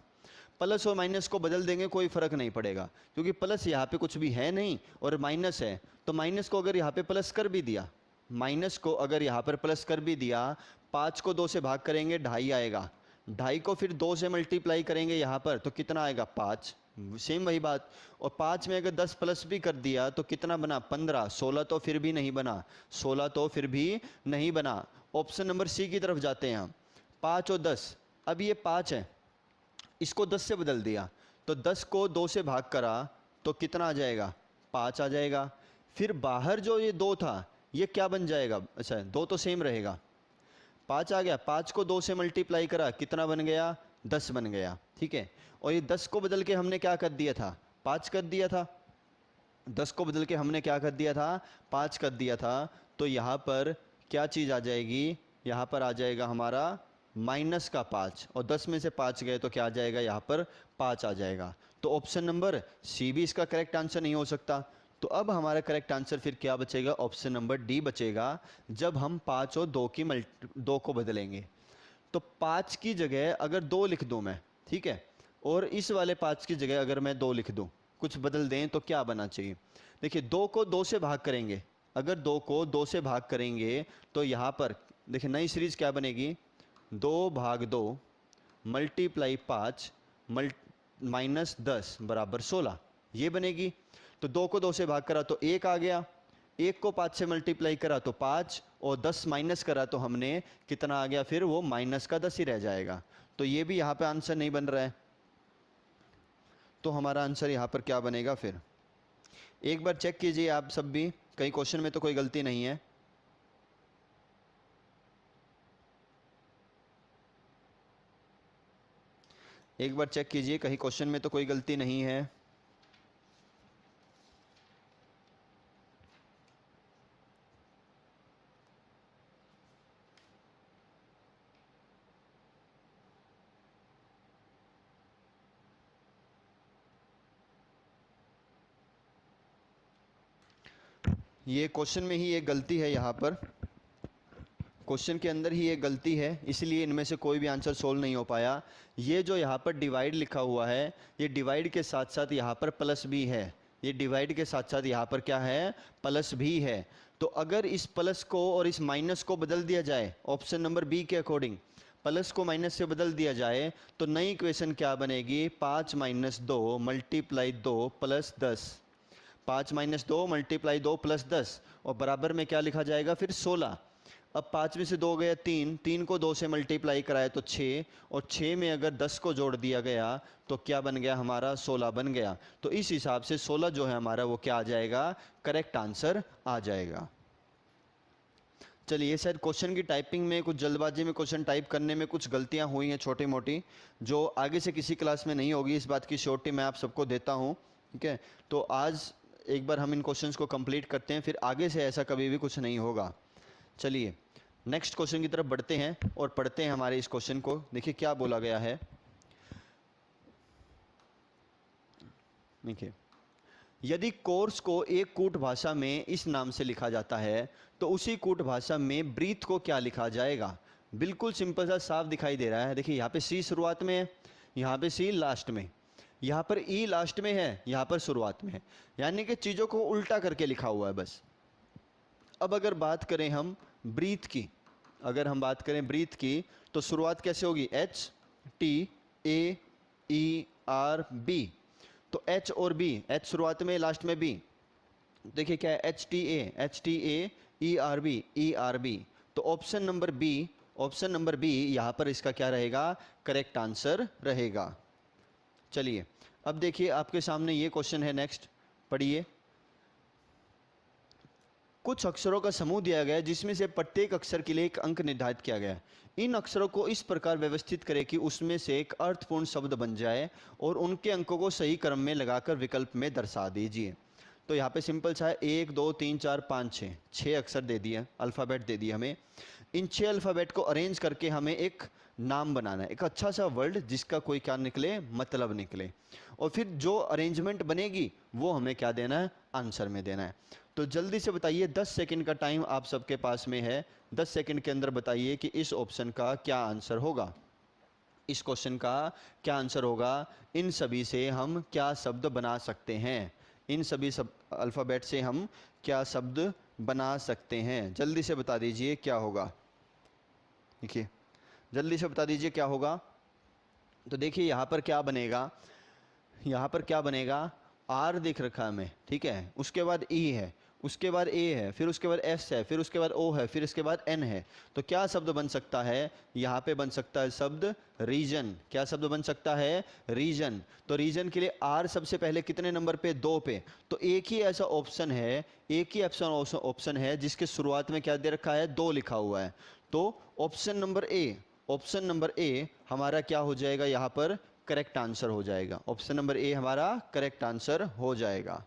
प्लस और माइनस को बदल देंगे कोई फ़र्क नहीं पड़ेगा, क्योंकि प्लस यहाँ पे कुछ भी है नहीं और माइनस है, तो माइनस को अगर यहाँ पे प्लस कर भी दिया, माइनस को अगर यहाँ पर प्लस कर भी दिया, 5 को 2 से भाग करेंगे 2.5 आएगा, 2.5 को फिर 2 से मल्टीप्लाई करेंगे यहाँ पर तो कितना आएगा, 5, सेम वही बात। और 5 में अगर 10 प्लस भी कर दिया तो कितना बना, 15, 16 तो फिर भी नहीं बना, 16 तो फिर भी नहीं बना। ऑप्शन नंबर सी की तरफ जाते हैं हम, 5 और 10, अब ये 5 है, इसको 10 से बदल दिया, तो 10 को 2 से भाग करा तो कितना आ जाएगा, 5 आ जाएगा। फिर बाहर जो ये 2 था ये क्या बन जाएगा, अच्छा 2 तो सेम रहेगा, 5 आ गया, 5 को 2 से मल्टीप्लाई करा कितना बन गया, 10 बन गया, ठीक है। और ये 10 को बदल के हमने क्या कर दिया था, 5 कर दिया था, 10 को बदल के हमने क्या कर दिया था, 5 कर दिया था। तो यहाँ पर क्या चीज़ आ जाएगी, यहाँ पर आ जाएगा हमारा माइनस का 5, और 10 में से 5 गए तो क्या आ जाएगा, यहाँ पर 5 आ जाएगा। तो ऑप्शन नंबर सी भी इसका करेक्ट आंसर नहीं हो सकता। तो अब हमारा करेक्ट आंसर फिर क्या बचेगा, ऑप्शन नंबर डी बचेगा, जब हम 5 और 2 को बदलेंगे। तो 5 की जगह अगर 2 लिख दूँ मैं, ठीक है, और इस वाले 5 की जगह अगर मैं 2 लिख दूँ, कुछ बदल दें तो क्या बनना चाहिए। देखिए 2 को 2 से भाग करेंगे, अगर 2 को 2 से भाग करेंगे तो यहाँ पर देखिए नई सीरीज क्या बनेगी, 2/2 मल्टीप्लाई 5 माइनस 10 बराबर 16, ये बनेगी। तो 2 को 2 से भाग करा तो 1 आ गया, 1 को 5 से मल्टीप्लाई करा तो 5, और 10 माइनस करा तो हमने कितना आ गया, फिर वो माइनस का 10 ही रह जाएगा। तो ये भी यहाँ पे आंसर नहीं बन रहा है, तो हमारा आंसर यहाँ पर क्या बनेगा फिर, एक बार चेक कीजिए आप सब भी, कहीं क्वेश्चन में तो कोई गलती नहीं है। एक बार चेक कीजिए कहीं क्वेश्चन में तो कोई गलती नहीं है। ये क्वेश्चन में ही एक गलती है, यहाँ पर क्वेश्चन के अंदर ही एक गलती है, इसलिए इनमें से कोई भी आंसर सोल्व नहीं हो पाया। ये जो यहाँ पर डिवाइड लिखा हुआ है, ये डिवाइड के साथ साथ यहाँ पर प्लस भी है। ये डिवाइड के साथ साथ यहाँ पर क्या है, प्लस भी है। तो अगर इस प्लस को और इस माइनस को बदल दिया जाए ऑप्शन नंबर बी के अकॉर्डिंग, प्लस को माइनस से बदल दिया जाए तो नई इक्वेशन क्या बनेगी, 5 minus 2 multiply 2 plus 10। 5 minus 2 multiply 2 plus 10 और बराबर में क्या लिखा जाएगा फिर 16। अब 5 में से 2 गया 3, 3 को 2 से मल्टीप्लाई कराए तो 6, और 6 में अगर 10 को जोड़ दिया गया तो क्या बन गया हमारा, 16 बन गया। तो इस हिसाब से 16 जो है हमारा वो क्या आ जाएगा, करेक्ट आंसर आ जाएगा। चलिए, शायद क्वेश्चन की टाइपिंग में कुछ जल्दबाजी में क्वेश्चन टाइप करने में कुछ गलतियां हुई हैं छोटी मोटी, जो आगे से किसी क्लास में नहीं होगी, इस बात की श्योरिटी मैं आप सबको देता हूं। ठीक है, तो आज एक बार हम इन क्वेश्चंस को कंप्लीट करते हैं, फिर आगे से ऐसा कभी भी कुछ नहीं होगा। चलिए नेक्स्ट क्वेश्चन की तरफ बढ़ते हैं और पढ़ते हैं हमारे इस क्वेश्चन को। देखिए क्या बोला गया है। देखिए, यदि कोर्स को एक कूट भाषा में इस नाम से लिखा जाता है तो उसी कूट भाषा में ब्रीथ को क्या लिखा जाएगा। बिल्कुल सिंपल सा साफ दिखाई दे रहा है। देखिए यहाँ पे सी शुरुआत में है, यहाँ पे सी लास्ट में, यहाँ पर ई लास्ट में है, यहाँ पर शुरुआत में है, यानी कि चीज़ों को उल्टा करके लिखा हुआ है बस। अब अगर बात करें हम ब्रीथ की, अगर हम बात करें ब्रीथ की तो शुरुआत कैसे होगी, H T A E R B. तो एच और बी, एच शुरुआत में लास्ट में बी, देखिए क्या है, H T A E R B. तो option number B, option number B यहाँ पर इसका क्या रहेगा, करेक्ट आंसर रहेगा। चलिए अब देखिए आपके सामने ये क्वेश्चन है, नेक्स्ट पढ़िए। कुछ अक्षरों का समूह दिया गया है जिसमें से प्रत्येक अक्षर के लिए एक अंक निर्धारित किया गया है। इन अक्षरों को इस प्रकार व्यवस्थित करें कि उसमें से एक अर्थपूर्ण शब्द बन जाए और उनके अंकों को सही क्रम में लगाकर विकल्प में दर्शा दीजिए। तो यहाँ पे सिंपल सा है, 1 2 3 4 5 6, 6 अक्षर दे दिए, अल्फ़ाबेट दे दिए हमें। इन 6 अल्फ़ाबेट को अरेंज करके हमें एक नाम बनाना है, एक अच्छा सा वर्ड जिसका कोई क्या निकले, मतलब निकले, और फिर जो अरेंजमेंट बनेगी वो हमें क्या देना है, आंसर में देना है। तो जल्दी से बताइए, 10 सेकंड का टाइम आप सबके पास में है, 10 सेकंड के अंदर बताइए कि इस ऑप्शन का क्या आंसर होगा, इस क्वेश्चन का क्या आंसर होगा। इन सभी से हम क्या शब्द बना सकते हैं, इन सभी अल्फ़ाबेट से हम क्या शब्द बना सकते हैं, जल्दी से बता दीजिए क्या होगा। देखिए जल्दी से बता दीजिए क्या होगा। तो देखिए यहाँ पर क्या बनेगा, यहाँ पर क्या बनेगा, आर दिख रखा है हमें, ठीक है, उसके बाद ई है, उसके बाद ए है, फिर उसके बाद एस है, फिर उसके बाद ओ है, फिर इसके बाद एन है। तो क्या शब्द बन सकता है, यहाँ पे बन सकता है शब्द रीजन। क्या शब्द बन सकता है, रीजन। तो रीजन के लिए आर सबसे पहले कितने नंबर पे, 2 पे। तो एक ही ऐसा ऑप्शन है, एक ही ऑप्शन है जिसके शुरुआत में क्या दे रखा है, 2 लिखा हुआ है। तो option number A, option number A हमारा क्या हो जाएगा, यहाँ पर करेक्ट आंसर हो जाएगा। ऑप्शन नंबर ए हमारा करेक्ट आंसर हो जाएगा।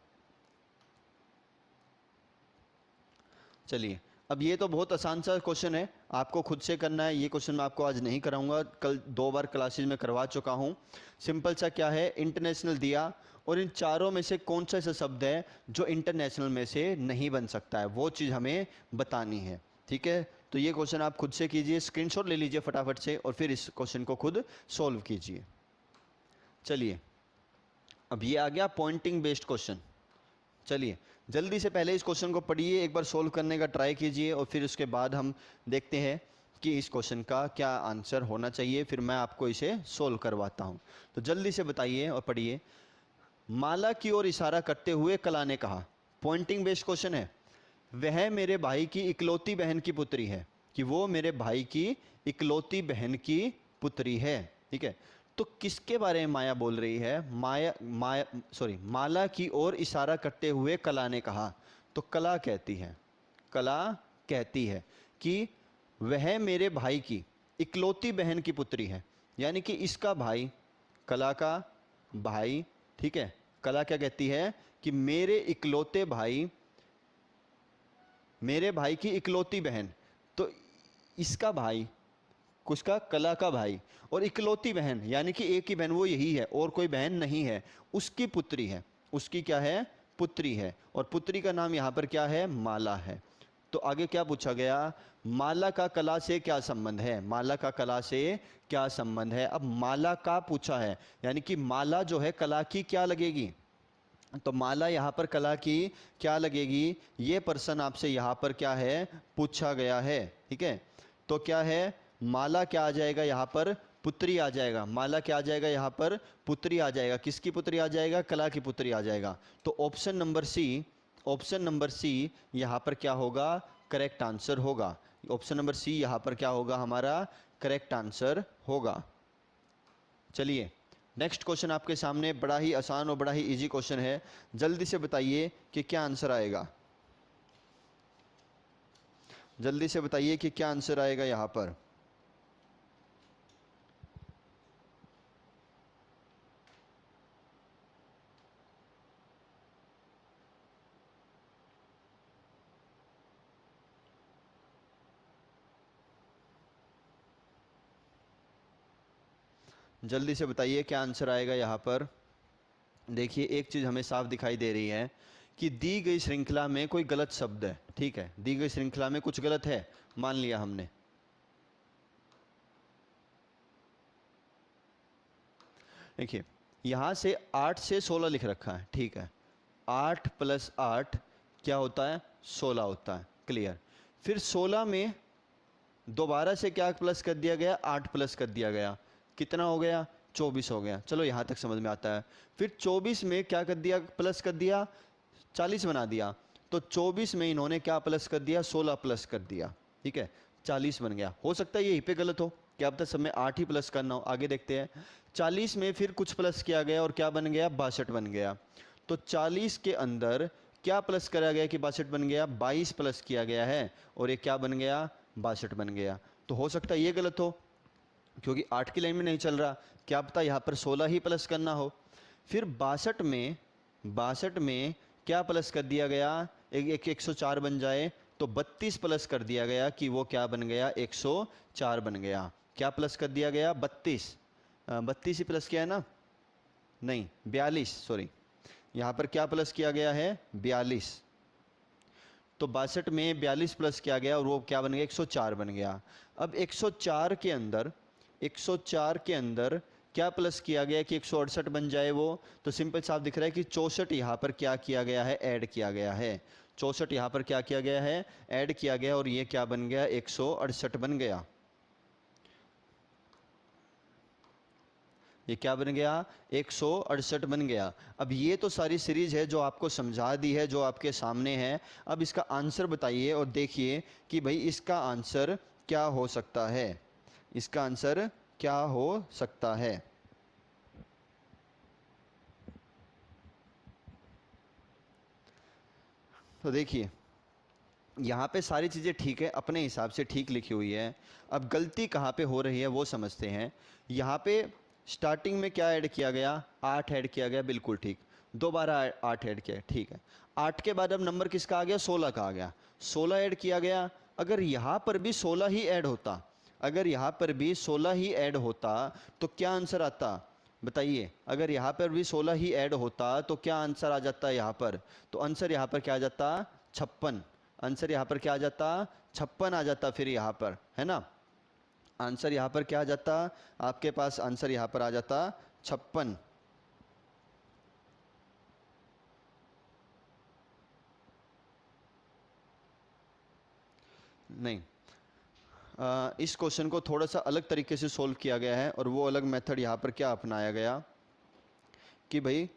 चलिए अब ये तो बहुत आसान सा क्वेश्चन है, आपको खुद से करना है। ये क्वेश्चन मैं आपको आज नहीं कराऊंगा, कल 2 बार क्लासेज में करवा चुका हूँ। सिंपल सा क्या है, इंटरनेशनल दिया, और इन चारों में से कौन सा ऐसा शब्द है जो इंटरनेशनल में से नहीं बन सकता है, वो चीज़ हमें बतानी है। ठीक है, तो ये क्वेश्चन आप खुद से कीजिए, स्क्रीनशॉट ले लीजिए फटाफट से और फिर इस क्वेश्चन को खुद सॉल्व कीजिए। चलिए अब ये आ गया पॉइंटिंग बेस्ड क्वेश्चन। चलिए जल्दी से पहले इस क्वेश्चन को पढ़िए, एक बार सोल्व करने का ट्राई कीजिए और फिर उसके बाद हम देखते हैं कि इस क्वेश्चन का क्या आंसर होना चाहिए, फिर मैं आपको इसे सोल्व करवाता हूँ। तो जल्दी से बताइए और पढ़िए। माला की ओर इशारा करते हुए कला ने कहा, पॉइंटिंग बेस्ड क्वेश्चन है, वह मेरे भाई की इकलौती बहन की पुत्री है, कि वो मेरे भाई की इकलौती बहन की पुत्री है। ठीक है, तो किसके बारे में माया बोल रही है? माला की ओर इशारा करते हुए कला ने कहा। तो कला कहती है, कला कहती है कि वह मेरे भाई की इकलौती बहन की पुत्री है। यानी कि इसका भाई, कला का भाई, ठीक है, कला क्या कहती है कि मेरे इकलौते भाई, मेरे भाई की इकलौती बहन, तो इसका भाई, उसका कला का भाई, और इकलौती बहन यानी कि एक ही बहन, वो यही है और कोई बहन नहीं है, उसकी पुत्री है। उसकी क्या है? पुत्री है। और पुत्री का नाम यहाँ पर क्या है? माला है। तो आगे क्या पूछा गया? माला का कला से क्या संबंध है? माला का कला से क्या संबंध है? अब माला का पूछा है, यानी कि माला जो है कला की क्या लगेगी? तो माला यहाँ पर कला की क्या लगेगी? ये पर्सन आपसे यहाँ पर क्या है? पूछा गया है। ठीक है, तो क्या है? माला क्या आ जाएगा यहाँ पर? पुत्री आ जाएगा। माला क्या आ जाएगा यहाँ पर? पुत्री आ जाएगा। किसकी पुत्री आ जाएगा? कला की पुत्री आ जाएगा। तो option number C, option number C यहाँ पर क्या होगा? करेक्ट आंसर होगा। ऑप्शन नंबर सी यहाँ पर क्या होगा? हमारा करेक्ट आंसर होगा। चलिए नेक्स्ट क्वेश्चन आपके सामने, बड़ा ही आसान और बड़ा ही इजी क्वेश्चन है। जल्दी से बताइए कि क्या आंसर आएगा। जल्दी से बताइए कि क्या आंसर आएगा यहाँ पर। जल्दी से बताइए क्या आंसर आएगा यहाँ पर। देखिए एक चीज़ हमें साफ दिखाई दे रही है कि दी गई श्रृंखला में कोई गलत शब्द है। ठीक है, दी गई श्रृंखला में कुछ गलत है, मान लिया हमने। देखिए यहाँ से 8 से 16 लिख रखा है। ठीक है, 8 + 8 क्या होता है? 16 होता है। क्लियर। फिर 16 में दोबारा से क्या प्लस कर दिया गया? 8 प्लस कर दिया गया। कितना हो गया? 24 हो गया। चलो यहाँ तक समझ में आता है। फिर 24 में क्या कर दिया? प्लस कर दिया, 40 बना दिया। तो 24 में इन्होंने क्या प्लस कर दिया? 16 प्लस कर दिया। ठीक है, 40 बन गया। हो सकता है यहीं पे गलत हो, क्या पता सब में 8 ही प्लस करना हो। आगे देखते हैं। 40 में फिर कुछ प्लस किया गया और क्या बन गया? 62 बन गया। तो 40 के अंदर क्या प्लस करा गया कि 62 बन गया? 22 प्लस किया गया है और ये क्या बन गया? 62 बन गया। तो हो सकता है ये गलत हो, क्योंकि 8 की लाइन में नहीं चल रहा। क्या पता यहाँ पर 16 ही प्लस करना हो। फिर 62 में क्या प्लस कर दिया गया? एक 104 बन जाए, तो 32 प्लस कर दिया गया कि वो क्या बन गया? 104 बन गया। क्या प्लस कर दिया गया? 32 ही प्लस किया है ना? नहीं, 42, सॉरी। यहाँ पर क्या प्लस किया गया है? 42। तो 62 में 42 प्लस किया गया और वो क्या बन गया? 104 बन गया। अब 104 के अंदर, 104 के अंदर क्या प्लस किया गया कि 168 बन जाए वो? तो सिंपल साफ दिख रहा है कि 64 यहाँ पर क्या किया गया है? ऐड किया गया है। 64 यहाँ पर क्या किया गया है? ऐड किया गया और ये क्या बन गया? 168 बन गया। ये क्या बन गया? 168 बन गया। अब ये तो सारी सीरीज है जो आपको समझा दी है, जो आपके सामने है। अब इसका आंसर बताइए और देखिए कि भाई इसका आंसर क्या हो सकता है। इसका आंसर क्या हो सकता है? तो देखिए यहाँ पे सारी चीज़ें ठीक है, अपने हिसाब से ठीक लिखी हुई है। अब गलती कहाँ पे हो रही है वो समझते हैं। यहाँ पे स्टार्टिंग में क्या ऐड किया गया? 8 ऐड किया गया, बिल्कुल ठीक। दोबारा 8 ऐड किया, ठीक है। 8 के बाद अब नंबर किसका आ गया? 16 का आ गया। 16 ऐड किया गया। अगर यहाँ पर भी 16 ही ऐड होता, अगर यहाँ पर भी 16 ही ऐड होता तो क्या आंसर आता? बताइए। अगर यहाँ पर भी 16 ही ऐड होता तो क्या आंसर आ जाता है यहाँ पर? तो आंसर यहाँ पर क्या आ जाता? 56। आंसर यहाँ पर क्या आ जाता? 56 आ जाता फिर यहाँ पर, है ना? आंसर यहाँ पर क्या आ जाता? आपके पास आंसर यहाँ पर आ जाता 56। नहीं, इस क्वेश्चन को थोड़ा सा अलग तरीके से सोल्व किया गया है और वो अलग मेथड यहाँ पर क्या अपनाया गया कि भाई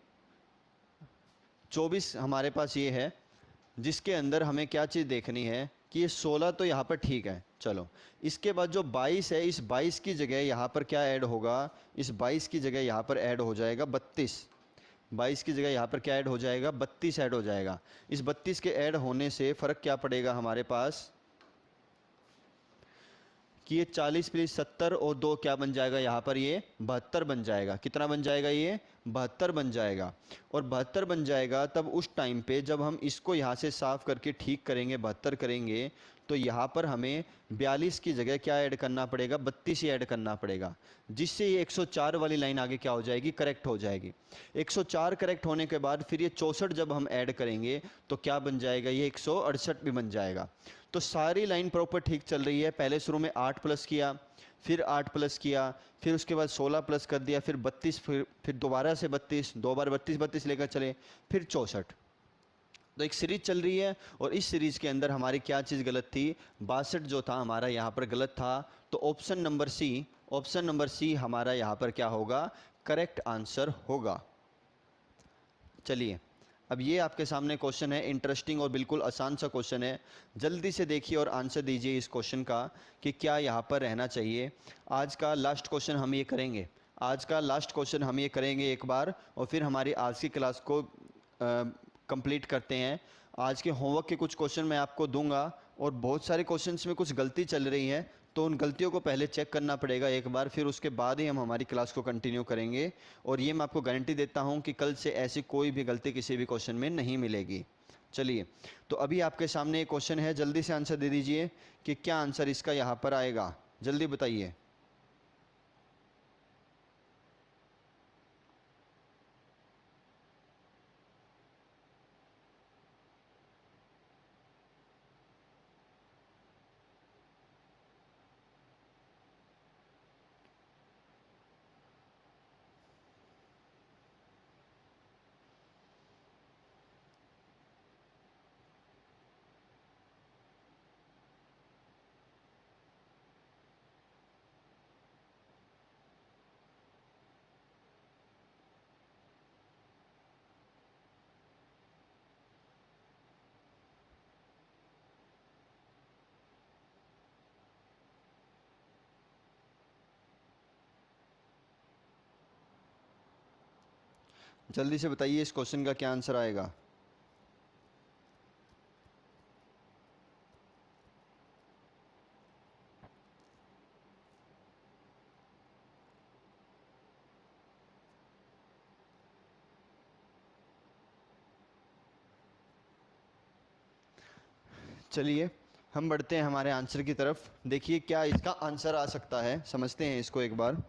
24 हमारे पास ये है, जिसके अंदर हमें क्या चीज़ देखनी है कि ये 16 तो यहाँ पर ठीक है, चलो, इसके बाद जो 22 है, इस 22 की जगह यहाँ पर क्या ऐड होगा, इस 22 की जगह यहाँ पर ऐड हो जाएगा 32। 22 की जगह यहाँ पर क्या ऐड हो जाएगा, 32 ऐड हो जाएगा। इस 32 के ऐड होने से फ़र्क क्या पड़ेगा हमारे पास कि ये 40 प्लस 70 और 2 क्या बन जाएगा यहाँ पर, ये 72 बन जाएगा। कितना बन जाएगा, ये 72 बन जाएगा। और 72 बन जाएगा तब उस टाइम पे जब हम इसको यहाँ से साफ़ करके ठीक करेंगे, 72 करेंगे, तो यहाँ पर हमें 42 की जगह क्या ऐड करना पड़ेगा, 32 ही ऐड करना पड़ेगा, जिससे ये 104 वाली लाइन आगे क्या हो जाएगी, करेक्ट हो जाएगी। 104 करेक्ट होने के बाद फिर ये 64 जब हम ऐड करेंगे तो क्या बन जाएगा, ये 168 भी बन जाएगा। तो सारी लाइन प्रॉपर ठीक चल रही है। पहले शुरू में 8 प्लस किया, फिर 8 प्लस किया, फिर उसके बाद 16 प्लस कर दिया, फिर 32, फिर दोबारा से 32, दो बार 32 32 लेकर चले, फिर 64। तो एक सीरीज चल रही है और इस सीरीज के अंदर हमारी क्या चीज़ गलत थी, 62 जो था हमारा यहाँ पर गलत था। तो ऑप्शन नंबर सी हमारा यहाँ पर क्या होगा, करेक्ट आंसर होगा। चलिए, अब ये आपके सामने क्वेश्चन है, इंटरेस्टिंग और बिल्कुल आसान सा क्वेश्चन है। जल्दी से देखिए और आंसर दीजिए इस क्वेश्चन का कि क्या यहाँ पर रहना चाहिए। आज का लास्ट क्वेश्चन हम ये करेंगे, एक बार, और फिर हमारी आज की क्लास को कंप्लीट करते हैं। आज के होमवर्क के कुछ क्वेश्चन मैं आपको दूंगा और बहुत सारे क्वेश्चंस में कुछ गलती चल रही है, तो उन गलतियों को पहले चेक करना पड़ेगा एक बार, फिर उसके बाद ही हम हमारी क्लास को कंटिन्यू करेंगे। और ये मैं आपको गारंटी देता हूँ कि कल से ऐसी कोई भी गलती किसी भी क्वेश्चन में नहीं मिलेगी। चलिए, तो अभी आपके सामने एक क्वेश्चन है, जल्दी से आंसर दे दीजिए कि क्या आंसर इसका यहाँ पर आएगा, जल्दी बताइए। जल्दी से बताइए इस क्वेश्चन का क्या आंसर आएगा। चलिए, हम बढ़ते हैं हमारे आंसर की तरफ। देखिए क्या इसका आंसर आ सकता है, समझते हैं इसको एक बार।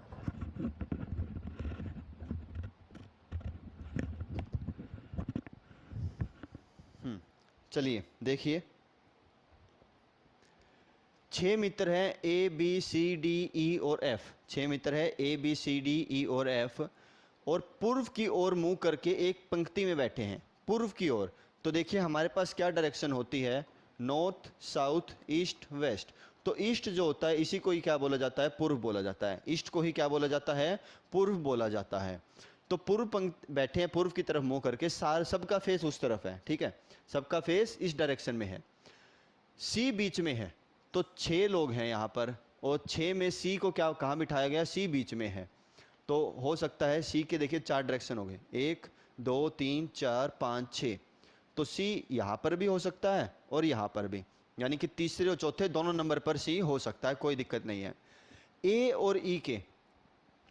चलिए देखिए, 6 मित्र हैं A B C D E और एफ। 6 मित्र है A B C D E और एफ, और पूर्व की ओर मुंह करके एक पंक्ति में बैठे हैं, पूर्व की ओर। तो देखिए हमारे पास क्या डायरेक्शन होती है, नॉर्थ साउथ ईस्ट वेस्ट। तो ईस्ट जो होता है इसी को ही क्या बोला जाता है, पूर्व बोला जाता है। ईस्ट को ही क्या बोला जाता है, पूर्व बोला जाता है। तो पूर्व पंक्ति बैठे हैं पूर्व की तरफ मुंह करके, सार सबका फेस उस तरफ है, ठीक है, सबका फेस इस डायरेक्शन में है। सी बीच में है, तो 6 लोग हैं यहाँ पर, और 6 में सी को क्या कहाँ बिठाया गया, सी बीच में है। तो हो सकता है सी के देखिए 4 डायरेक्शन हो गए, 1 2 3 4 5 6। तो सी यहाँ पर भी हो सकता है और यहाँ पर भी, यानी कि तीसरे और चौथे दोनों नंबर पर सी हो सकता है, कोई दिक्कत नहीं है। ए और ई के,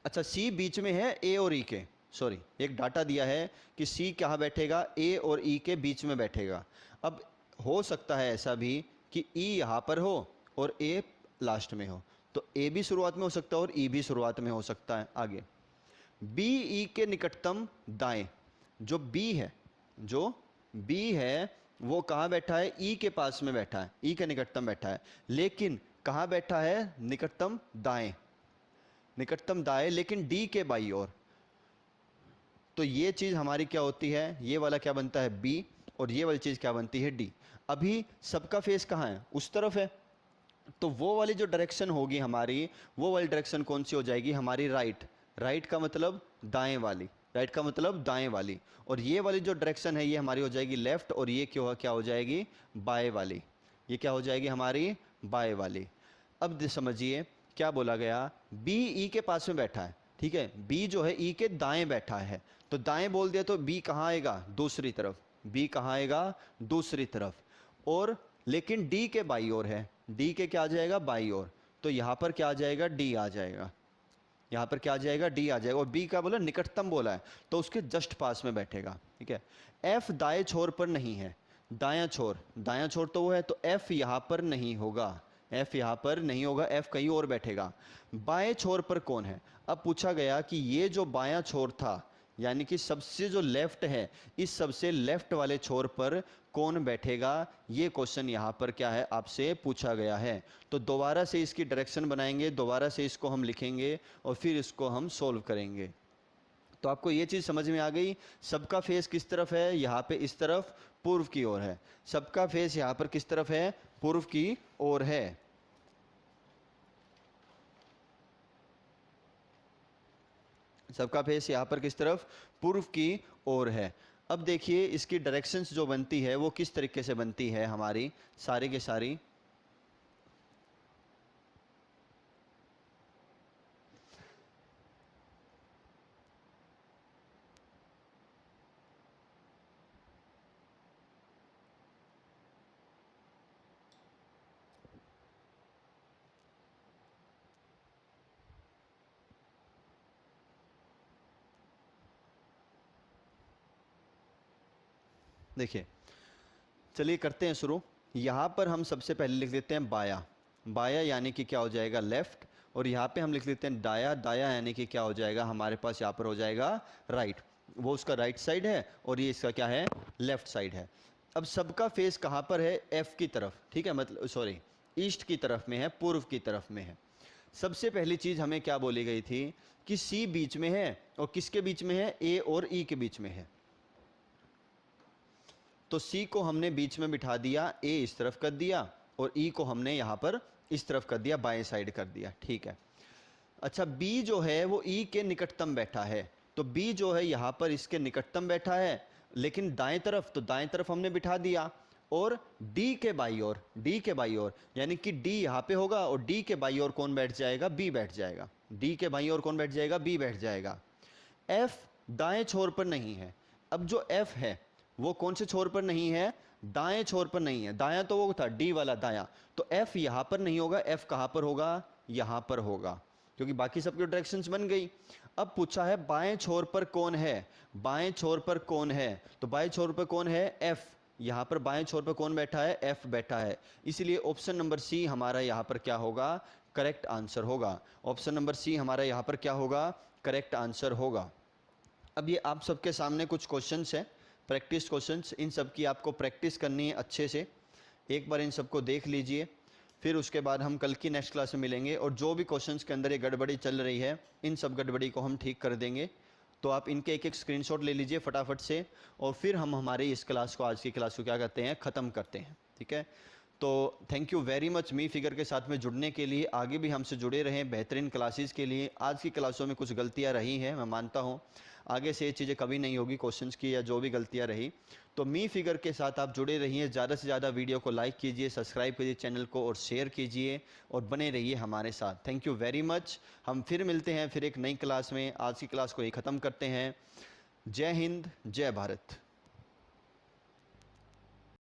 अच्छा सी बीच में है ए और ई के, सॉरी एक डाटा दिया है कि सी कहाँ बैठेगा, ए और ई के बीच में बैठेगा। अब हो सकता है ऐसा भी कि ई यहाँ पर हो और ए लास्ट में हो, तो ए भी शुरुआत में हो सकता है और ई भी शुरुआत में हो सकता है। आगे बी ई के निकटतम दाएं, जो बी है वो कहाँ बैठा है, ई के पास में बैठा है, ई के निकटतम बैठा है, लेकिन कहाँ बैठा है, निकटतम दाएं, लेकिन डी के बाई ओर। तो ये चीज़ हमारी क्या होती है, ये वाला क्या बनता है बी, और ये वाली चीज़ क्या बनती है डी। अभी सबका फेस कहाँ है, उस तरफ है, तो वो वाली जो डायरेक्शन होगी हमारी, वो वाली डायरेक्शन कौन सी हो जाएगी हमारी, राइट का मतलब दाएं वाली, और ये वाली जो डायरेक्शन है ये हमारी हो जाएगी लेफ्ट, और ये क्या हो जाएगी, बाएं वाली। ये क्या हो जाएगी हमारी, बाएं वाली। अब समझिए क्या बोला गया, बी ई के पास में बैठा है, ठीक है, बी जो है ई के दाएं बैठा है, तो दाएं बोल दिया तो बी कहाँ आएगा, दूसरी तरफ, बी कहाँ आएगा, दूसरी तरफ। और लेकिन डी के बाई ओर है, डी के क्या आ जाएगा, बाई ओर, तो यहां पर क्या आ जाएगा, डी आ जाएगा, यहां पर क्या आ जाएगा, डी आ जाएगा। और बी का बोला निकटतम बोला है, तो उसके जस्ट पास में बैठेगा, ठीक है। एफ दाएं छोर पर नहीं है, दायां छोर, दायां छोर तो वो है, तो एफ यहां पर नहीं होगा, एफ यहां पर नहीं होगा, एफ कहीं और बैठेगा। बाएं छोर पर कौन है, अब पूछा गया कि ये जो बायां छोर था, यानी कि सबसे जो लेफ्ट है, इस सबसे लेफ्ट वाले छोर पर कौन बैठेगा, ये क्वेश्चन यहाँ पर क्या है, आपसे पूछा गया है। तो दोबारा से इसकी डायरेक्शन बनाएंगे, दोबारा से इसको हम लिखेंगे और फिर इसको हम सोल्व करेंगे। तो आपको ये चीज़ समझ में आ गई, सबका फेस किस तरफ है, यहाँ पे इस तरफ पूर्व की ओर है, सबका फेस यहाँ पर किस तरफ है, पूर्व की ओर है। सबका फेस यहाँ पर किस तरफ, पूर्व की ओर है। अब देखिए इसकी डायरेक्शंस जो बनती है वो किस तरीके से बनती है हमारी सारी की सारी। देखिए चलिए करते हैं शुरू। यहाँ पर हम सबसे पहले लिख देते हैं बाया, बाया यानी कि क्या हो जाएगा, लेफ्ट। और यहाँ पे हम लिख लेते हैं दाया, दाया यानी कि क्या हो जाएगा, हमारे पास यहाँ पर हो जाएगा राइट, वो उसका राइट साइड है और ये इसका क्या है, लेफ्ट साइड है। अब सबका फेस कहाँ पर है, एफ की तरफ, ठीक है, मतलब सॉरी ईस्ट की तरफ में है, पूर्व की तरफ में है। सबसे पहली चीज़ हमें क्या बोली गई थी कि सी बीच में है, और किसके बीच में है, ए और ई के बीच में है। तो C को हमने बीच में बिठा दिया, A इस तरफ कर दिया और E को हमने यहाँ पर इस तरफ कर दिया, बाएं साइड कर दिया, ठीक है। अच्छा B जो है वो E के निकटतम बैठा है, तो B जो है यहाँ पर इसके निकटतम बैठा है, लेकिन दाएं तरफ, तो दाएं तरफ हमने बिठा दिया। और D के बाई ओर, D के बाई ओर यानी कि D यहाँ पे होगा और D के बाई ओर कौन बैठ जाएगा, B बैठ जाएगा, D के बाई ओर कौन बैठ जाएगा, B बैठ जाएगा। F दाएं छोर पर नहीं है, अब जो F है वो कौन से छोर पर नहीं है, दाएं छोर पर नहीं है, दायां तो वो था डी वाला दायां, तो एफ यहां पर नहीं होगा, एफ कहां पर होगा, यहां पर होगा, क्योंकि बाकी सबकी डायरेक्शंस बन गई। अब पूछा है बाएं छोर पर कौन है, बाएं छोर पर कौन है, तो बाएं छोर पर कौन है, एफ, यहां पर बाएं छोर पर कौन बैठा है, एफ बैठा है, इसलिए ऑप्शन नंबर सी हमारा यहां पर क्या होगा, करेक्ट आंसर होगा। ऑप्शन नंबर सी हमारा यहां पर क्या होगा, करेक्ट आंसर होगा। अब ये आप सबके सामने कुछ क्वेश्चंस हैं, प्रैक्टिस क्वेश्चंस, इन सब की आपको प्रैक्टिस करनी है अच्छे से। एक बार इन सबको देख लीजिए, फिर उसके बाद हम कल की नेक्स्ट क्लास में मिलेंगे और जो भी क्वेश्चंस के अंदर ये गड़बड़ी चल रही है, इन सब गड़बड़ी को हम ठीक कर देंगे। तो आप इनके एक एक स्क्रीनशॉट ले लीजिए फटाफट से, और फिर हम हमारी इस क्लास को, आज की क्लास को क्या करते हैं, ख़त्म करते हैं, ठीक है। तो thank you very much me figure के साथ में जुड़ने के लिए, आगे भी हमसे जुड़े रहें बेहतरीन क्लासेस के लिए। आज की क्लासों में कुछ गलतियां रही हैं, मैं मानता हूं, आगे से ये चीज़ें कभी नहीं होगी, क्वेश्चंस की या जो भी गलतियां रही। तो मी फिगर के साथ आप जुड़े रहिए, ज़्यादा से ज़्यादा वीडियो को लाइक कीजिए, सब्सक्राइब कीजिए चैनल को और शेयर कीजिए और बने रहिए हमारे साथ। Thank you very much. हम फिर मिलते हैं फिर एक नई क्लास में, आज की क्लास को ही ख़त्म करते हैं। जय हिंद, जय भारत।